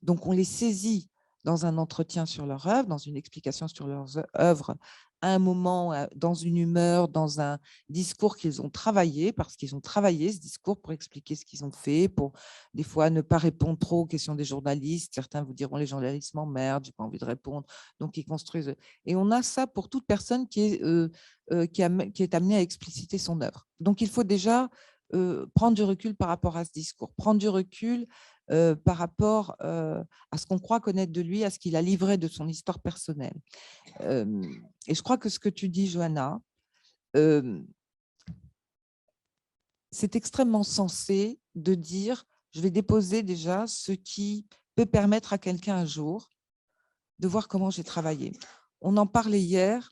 Donc, on les saisit dans un entretien sur leur œuvre, dans une explication sur leurs œuvres, à un moment, dans une humeur, dans un discours qu'ils ont travaillé, parce qu'ils ont travaillé ce discours pour expliquer ce qu'ils ont fait, pour des fois ne pas répondre trop aux questions des journalistes. Certains vous diront, les journalistes m'emmerdent, je n'ai pas envie de répondre. Donc, ils construisent. Et on a ça pour toute personne qui est amenée à expliciter son œuvre. Donc, il faut déjà prendre du recul par rapport à ce discours, prendre du recul par rapport à ce qu'on croit connaître de lui, à ce qu'il a livré de son histoire personnelle. Et je crois que ce que tu dis, Johanna, c'est extrêmement sensé de dire, je vais déposer déjà ce qui peut permettre à quelqu'un un jour de voir comment j'ai travaillé. On en parlait hier.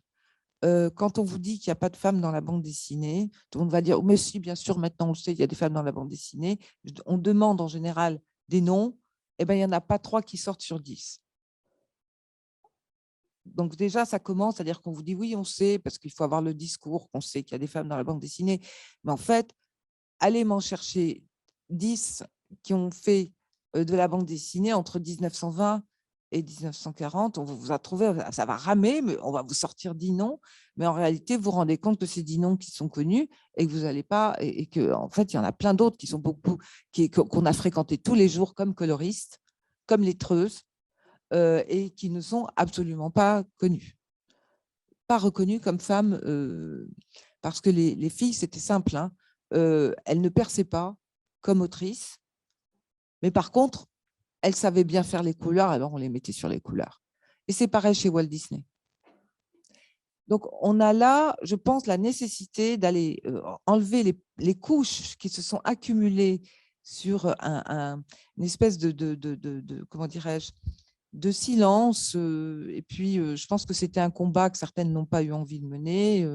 Quand on vous dit qu'il n'y a pas de femmes dans la bande dessinée, tout le monde va dire, oh, mais si, bien sûr, maintenant on le sait, il y a des femmes dans la bande dessinée. On demande en général des noms, eh ben, il n'y en a pas 3 qui sortent sur 10. Donc déjà, ça commence à dire qu'on vous dit oui, on sait, parce qu'il faut avoir le discours, qu'on sait qu'il y a des femmes dans la bande dessinée. Mais en fait, allez m'en chercher 10 qui ont fait de la bande dessinée entre 1920 et 1940. On vous a trouvé, ça va ramer, mais on va vous sortir 10 noms. Mais en réalité, vous vous rendez compte que c'est 10 noms qui sont connus et que vous n'allez pas, et qu'en fait, il y en a plein d'autres qui sont beaucoup, qu'on a fréquentés tous les jours comme coloristes, comme lettreuses, et qui ne sont absolument pas connues. Pas reconnues comme femmes, parce que les filles, c'était simple, hein, elles ne perçaient pas comme autrices, mais par contre, elles savaient bien faire les couleurs, alors on les mettait sur les couleurs. Et c'est pareil chez Walt Disney. Donc, on a là, je pense, la nécessité d'aller enlever les couches qui se sont accumulées sur une espèce de comment dirais-je, de silence. Et puis, je pense que c'était un combat que certaines n'ont pas eu envie de mener,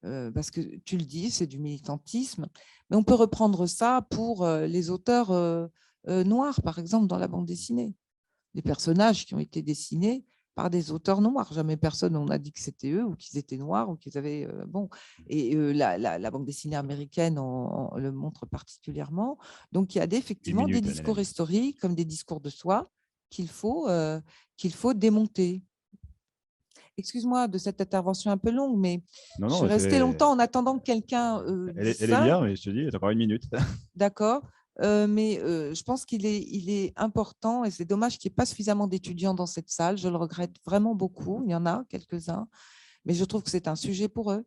parce que tu le dis, c'est du militantisme. Mais on peut reprendre ça pour les auteurs noirs, par exemple, dans la bande dessinée. Les personnages qui ont été dessinés par des auteurs noirs. Jamais personne n'a dit que c'était eux ou qu'ils étaient noirs ou qu'ils avaient… bon. Et la bande dessinée américaine le montre particulièrement. Donc, il y a effectivement des discours historiques comme des discours de soi qu'il faut démonter. Excuse-moi de cette intervention un peu longue, mais je suis restée longtemps en attendant que quelqu'un elle est bien, mais je te dis, il y a encore 1 minute. D'accord. Mais je pense qu'il est important, et c'est dommage qu'il n'y ait pas suffisamment d'étudiants dans cette salle. Je le regrette vraiment beaucoup. Il y en a quelques-uns, mais je trouve que c'est un sujet pour eux.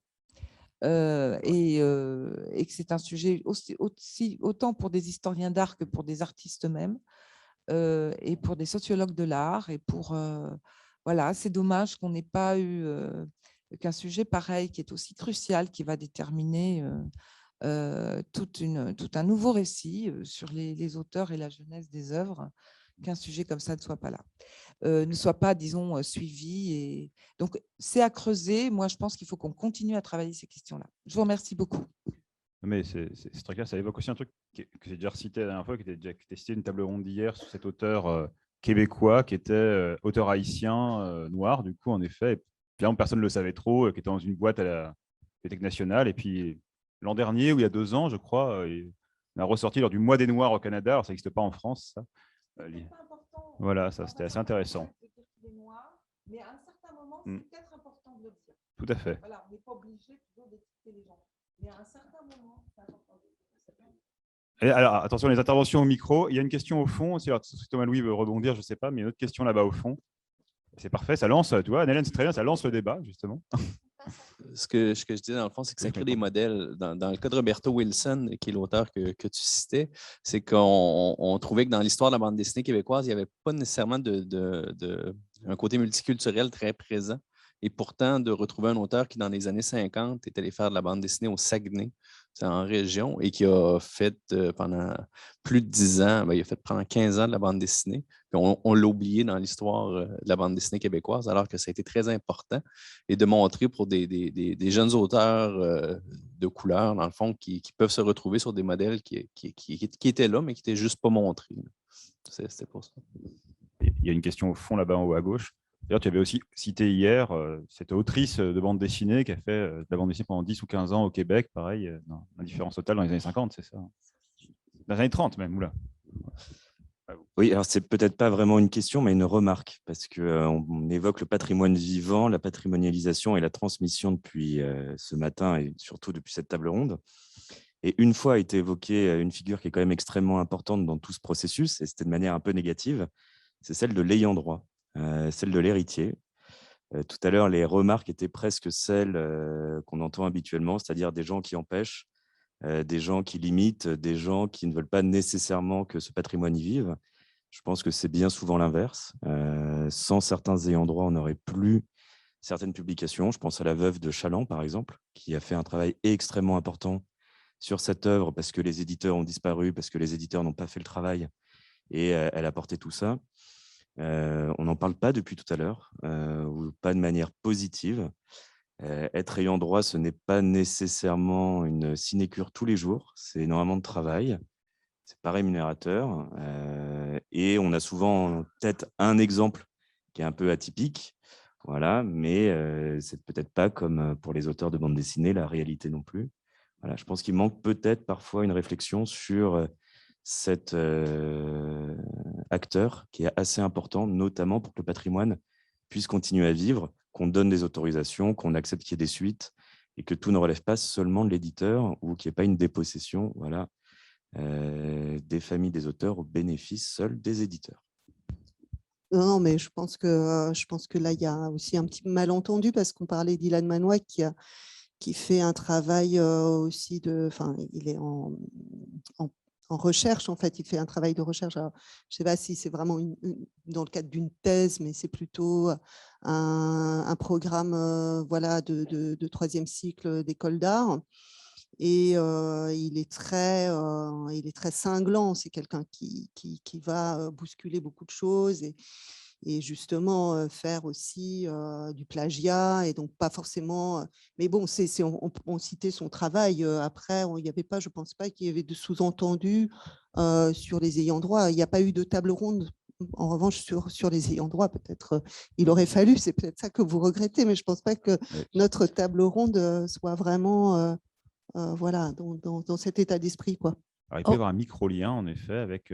Et que c'est un sujet autant pour des historiens d'art que pour des artistes eux-mêmes, et pour des sociologues de l'art. Et pour voilà, c'est dommage qu'on n'ait pas eu qu'un sujet pareil, qui est aussi crucial, qui va déterminer tout un nouveau récit sur les auteurs et la jeunesse des œuvres, qu'un sujet comme ça ne soit pas là, ne soit pas, disons, suivi. Et donc, c'est à creuser. Moi, je pense qu'il faut qu'on continue à travailler ces questions-là. Je vous remercie beaucoup. Mais c'est très clair. Ça évoque aussi un truc que j'ai déjà cité la dernière fois, qui était cité une table ronde d'hier sur cet auteur québécois qui était auteur haïtien noir, du coup, en effet. Et puis, personne ne le savait trop, qui était dans une boîte à la Bibliothèque nationale. Et puis, l'an dernier, ou il y a 2 ans, je crois, il a ressorti lors du Mois des Noirs au Canada. Alors, ça n'existe pas en France, ça. Voilà, ça, c'était assez intéressant. Mais à un certain moment, Mm. c'est peut-être important de le dire. Tout à fait. Voilà, on n'est pas obligé toujours d'écouter les gens. Mais à un certain moment, c'est important de le dire. Et alors, attention, les interventions au micro. Il y a une question au fond. Si Thomas Louis veut rebondir, je ne sais pas, mais il y a une autre question là-bas au fond. C'est parfait, ça lance, tu vois, Hélène, c'est très bien, ça lance le débat, justement. Ce que je disais dans le fond, c'est que ça crée des modèles. Dans le cas de Roberto Wilson, qui est l'auteur que tu citais, c'est qu'on trouvait que dans l'histoire de la bande dessinée québécoise, il n'y avait pas nécessairement un côté multiculturel très présent. Et pourtant, de retrouver un auteur qui, dans les années 50, est allé faire de la bande dessinée au Saguenay, c'est en région, et qui a fait pendant plus de 10 ans, il a fait pendant 15 ans de la bande dessinée. Puis on l'a oublié dans l'histoire de la bande dessinée québécoise, alors que ça a été très important. Et de montrer pour des jeunes auteurs de couleur, dans le fond, qui peuvent se retrouver sur des modèles qui étaient là, mais qui n'étaient juste pas montrés. C'était pour ça. Il y a une question au fond, là-bas, en haut à gauche. D'ailleurs, tu avais aussi cité hier cette autrice de bande dessinée qui a fait de la bande dessinée pendant 10 ou 15 ans au Québec, pareil, dans Indifférence totale dans les années 50, c'est ça? Dans les années 30 même, oula. Oui, alors c'est peut-être pas vraiment une question, mais une remarque, parce qu'on évoque le patrimoine vivant, la patrimonialisation et la transmission depuis ce matin et surtout depuis cette table ronde. Et une fois a été évoquée une figure qui est quand même extrêmement importante dans tout ce processus, et c'était de manière un peu négative, c'est celle de l'ayant droit, celle de l'héritier. Tout à l'heure, les remarques étaient presque celles qu'on entend habituellement, c'est-à-dire des gens qui empêchent, des gens qui limitent, des gens qui ne veulent pas nécessairement que ce patrimoine y vive. Je pense que c'est bien souvent l'inverse. Sans certains ayants droit, on n'aurait plus certaines publications. Je pense à la veuve de Chaland, par exemple, qui a fait un travail extrêmement important sur cette œuvre parce que les éditeurs ont disparu, parce que les éditeurs n'ont pas fait le travail et elle a porté tout ça. On n'en parle pas depuis tout à l'heure, ou pas de manière positive. Être ayant droit, ce n'est pas nécessairement une sinécure tous les jours, c'est énormément de travail, c'est pas rémunérateur, et on a souvent en tête un exemple qui est un peu atypique, voilà, mais c'est peut-être pas comme pour les auteurs de bande dessinée, la réalité non plus. Voilà, je pense qu'il manque peut-être parfois une réflexion sur cet acteur qui est assez important, notamment pour que le patrimoine puisse continuer à vivre, qu'on donne des autorisations, qu'on accepte qu'il y ait des suites et que tout ne relève pas seulement de l'éditeur ou qu'il n'y ait pas une dépossession voilà, des familles des auteurs au bénéfice seul des éditeurs. Non, mais je pense que là, il y a aussi un petit malentendu parce qu'on parlait d'Ilan Manois qui fait un travail aussi enfin, il est en recherche, en fait, il fait un travail de recherche. Alors, je ne sais pas si c'est vraiment dans le cadre d'une thèse, mais c'est plutôt un programme voilà, de troisième cycle d'école d'art. Et il est très cinglant. C'est quelqu'un qui va bousculer beaucoup de choses et justement faire aussi du plagiat et donc pas forcément. Mais bon, on citait son travail. Après, il n'y avait pas, je pense pas qu'il y avait de sous-entendu sur les ayants droit. Il n'y a pas eu de table ronde. En revanche, sur les ayants droit, peut-être il aurait fallu. C'est peut-être ça que vous regrettez, mais je pense pas que notre table ronde soit vraiment voilà, dans cet état d'esprit, quoi. Alors, il peut y avoir un micro-lien, en effet, avec,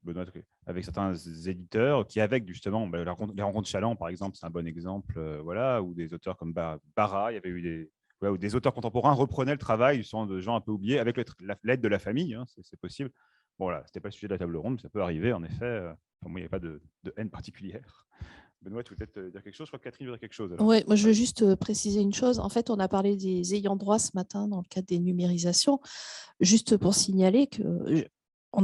Benoît, avec certains éditeurs qui, avec justement les rencontres Chaland, par exemple, c'est un bon exemple, voilà, ou des auteurs comme Barra, il y avait eu où des auteurs contemporains reprenaient le travail justement, de gens un peu oubliés avec l'aide de la famille, hein, c'est possible. Bon, là, ce n'était pas le sujet de la table ronde, mais ça peut arriver, en effet. Moi, il n'y avait pas de haine particulière. Benoît, tu veux peut-être dire quelque chose? Je crois que Catherine veut dire quelque chose. Oui, moi je veux juste préciser une chose. En fait, on a parlé des ayants droit ce matin dans le cadre des numérisations. Juste pour signaler que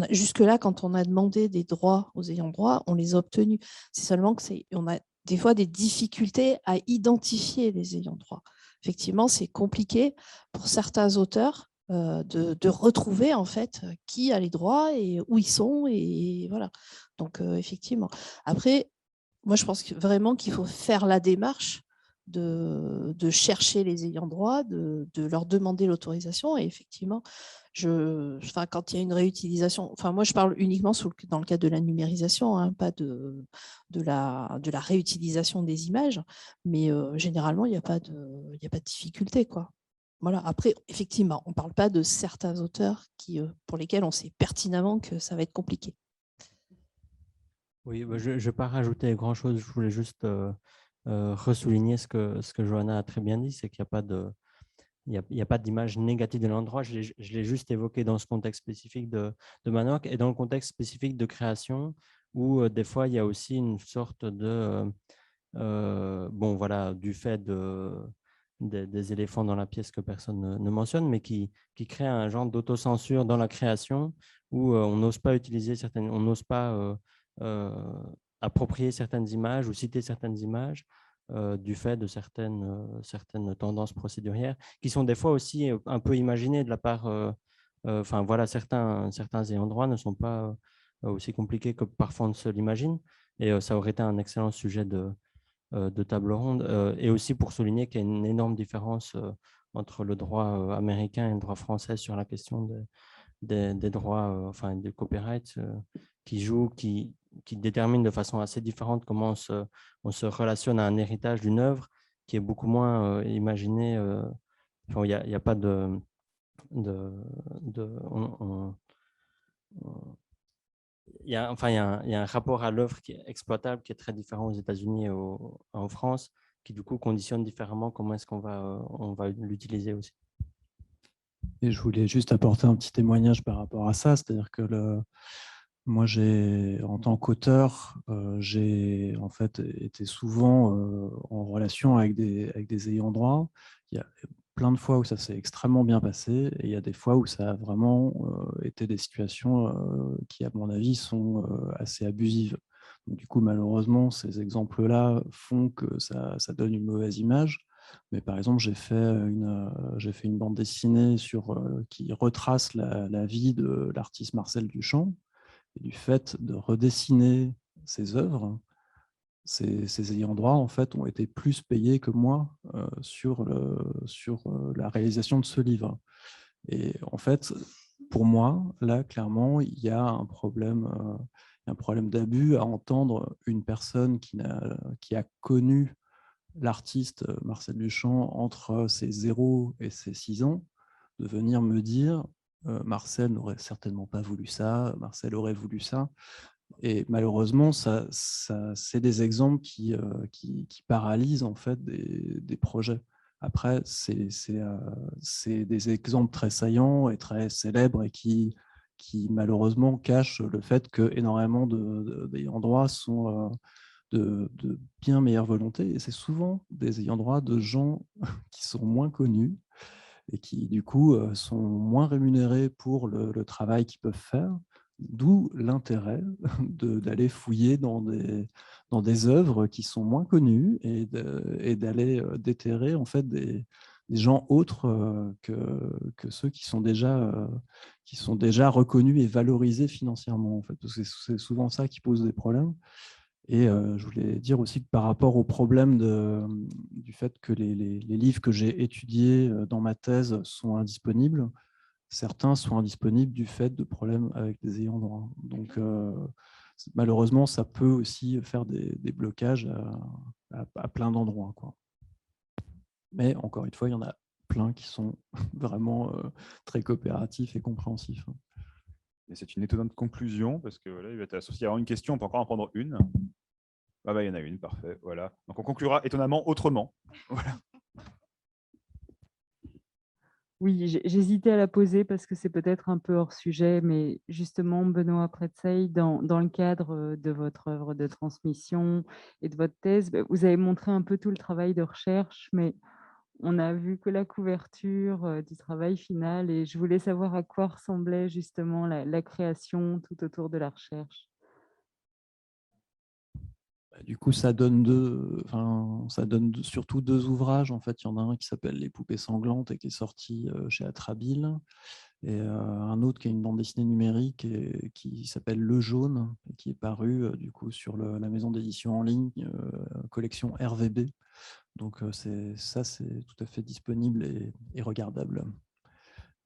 jusque-là, quand on a demandé des droits aux ayants droit, on les a obtenus. C'est seulement qu'on a des fois des difficultés à identifier les ayants droit. Effectivement, c'est compliqué pour certains auteurs de retrouver en fait qui a les droits et où ils sont. Et voilà. Donc, effectivement. Après, moi, je pense vraiment qu'il faut faire la démarche de chercher les ayants droit, de leur demander l'autorisation. Et effectivement, Enfin, quand il y a une réutilisation, enfin, moi je parle uniquement dans le cadre de la numérisation, hein, pas de la réutilisation des images, mais généralement, il n'y a pas de difficulté, quoi. Voilà. Après, effectivement, on ne parle pas de certains auteurs pour lesquels on sait pertinemment que ça va être compliqué. Oui, je ne vais pas rajouter grand-chose. Je voulais juste ressouligner ce que Johanna a très bien dit, c'est qu'il n'y a pas de... Il n'y a pas d'image négative de l'endroit. Je l'ai juste évoqué dans ce contexte spécifique de Manoak et dans le contexte spécifique de création où des fois, il y a aussi une sorte de... bon, voilà, du fait des éléphants dans la pièce que personne ne mentionne, mais qui crée un genre d'autocensure dans la création où on n'ose pas utiliser certaines... On n'ose pas approprier certaines images ou citer certaines images du fait de certaines tendances procédurières qui sont des fois aussi un peu imaginées de la part, enfin voilà, certains ayants droit ne sont pas aussi compliqués que parfois on se l'imagine et ça aurait été un excellent sujet de table ronde et aussi pour souligner qu'il y a une énorme différence entre le droit américain et le droit français sur la question des droits, enfin des copyrights qui jouent, qui déterminent de façon assez différente comment on se relationne à un héritage d'une œuvre qui est beaucoup moins imaginé. Enfin, il n'y a pas de il y a un rapport à l'œuvre qui est exploitable, qui est très différent aux États-Unis et en France, qui du coup conditionne différemment comment est-ce qu'on va l'utiliser aussi. Et je voulais juste apporter un petit témoignage par rapport à ça, c'est-à-dire que moi, en tant qu'auteur, j'ai en fait été souvent en relation avec des ayants droit. Il y a plein de fois où ça s'est extrêmement bien passé et il y a des fois où ça a vraiment été des situations qui, à mon avis, sont assez abusives. Donc, du coup, malheureusement, ces exemples-là font que ça donne une mauvaise image. Mais par exemple, j'ai fait une bande dessinée qui retrace la vie de l'artiste Marcel Duchamp. Et du fait de redessiner ses œuvres, ces ayants droit en fait, ont été plus payés que moi sur la réalisation de ce livre. Et en fait, pour moi, là, clairement, il y a un problème d'abus à entendre une personne qui a connu l'artiste Marcel Duchamp entre ses 0 et ses 6 ans, de venir me dire Marcel n'aurait certainement pas voulu ça, Marcel aurait voulu ça. Et malheureusement, c'est des exemples qui paralysent en fait des projets. Après, c'est des exemples très saillants et très célèbres et qui malheureusement cachent le fait que énormément d'ayants droit sont de bien meilleure volonté. Et c'est souvent des ayants droit de gens qui sont moins connus et qui, du coup, sont moins rémunérés pour le travail qu'ils peuvent faire. D'où l'intérêt d'aller fouiller dans des œuvres qui sont moins connues et d'aller déterrer en fait des gens autres que ceux qui sont déjà reconnus et valorisés financièrement. En fait. Parce que c'est souvent ça qui pose des problèmes. Et je voulais dire aussi que par rapport au problème du fait que les livres que j'ai étudiés dans ma thèse sont indisponibles, certains sont indisponibles du fait de problèmes avec des ayants droit. Donc, malheureusement, ça peut aussi faire des blocages à plein d'endroits, quoi. Mais encore une fois, il y en a plein qui sont vraiment très coopératifs et compréhensifs. Et c'est une étonnante conclusion parce que voilà, il va être associé à une question, on peut encore en prendre une. Ah bah, il y en a une, parfait. Voilà. Donc on conclura étonnamment autrement. Voilà. Oui, j'hésitais à la poser parce que c'est peut-être un peu hors sujet, mais justement, Benoît Pretzeil, dans le cadre de votre œuvre de transmission et de votre thèse, vous avez montré un peu tout le travail de recherche, mais on n'a vu que la couverture du travail final et je voulais savoir à quoi ressemblait justement la création tout autour de la recherche. Du coup, ça donne surtout 2 ouvrages. En fait, il y en a un qui s'appelle Les Poupées sanglantes et qui est sorti chez Atrabile, et un autre qui est une bande dessinée numérique et qui s'appelle Le Jaune, et qui est paru du coup sur la maison d'édition en ligne, collection RVB. Donc c'est tout à fait disponible et regardable.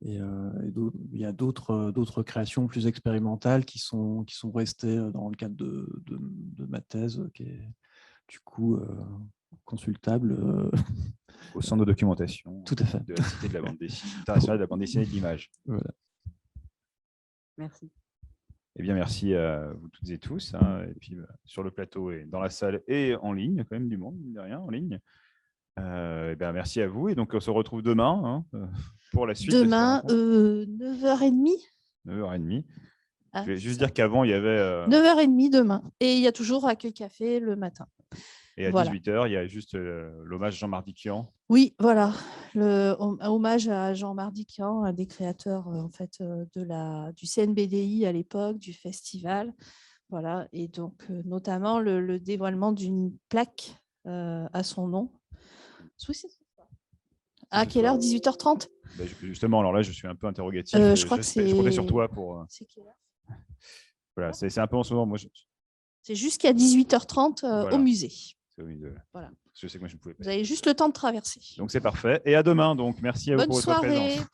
Et il y a d'autres créations plus expérimentales qui sont restées dans le cadre de ma thèse, qui est du coup consultable. Au centre de documentation. Tout à fait. De la Cité de la bande dessinée, internationale de la bande dessinée et de l'image. Voilà. Merci. Eh bien, merci à vous toutes et tous. Et puis, sur le plateau et dans la salle et en ligne, il y a quand même du monde, mine de rien, en ligne. Eh bien, merci à vous. Et donc, on se retrouve demain pour la suite. Demain, 9h30. 9h30. Ah, Je vais juste dire qu'avant, il y avait… 9h30 demain. Et il y a toujours Accueil Café le matin. Et à Voilà. 18h, il y a juste l'hommage Jean Mardikian. Oui, voilà. Un hommage à Jean Mardikian, un des créateurs en fait, du CNBDI à l'époque, du festival. Voilà. Et donc, notamment, le dévoilement d'une plaque à son nom. Oui, c'est ça. À quelle heure? 18h30? Justement, alors là, je suis un peu interrogatif. Je crois que c'est… Je comptais sur toi pour… C'est quelle heure? Voilà, c'est un peu en ce moment. Moi, C'est jusqu'à 18h30 voilà. Au musée. Voilà. Je sais que moi, je ne pouvais pas. Vous avez juste le temps de traverser. Donc, c'est parfait. Et à demain. Donc, merci à vous Bonne pour votre soirée. présence.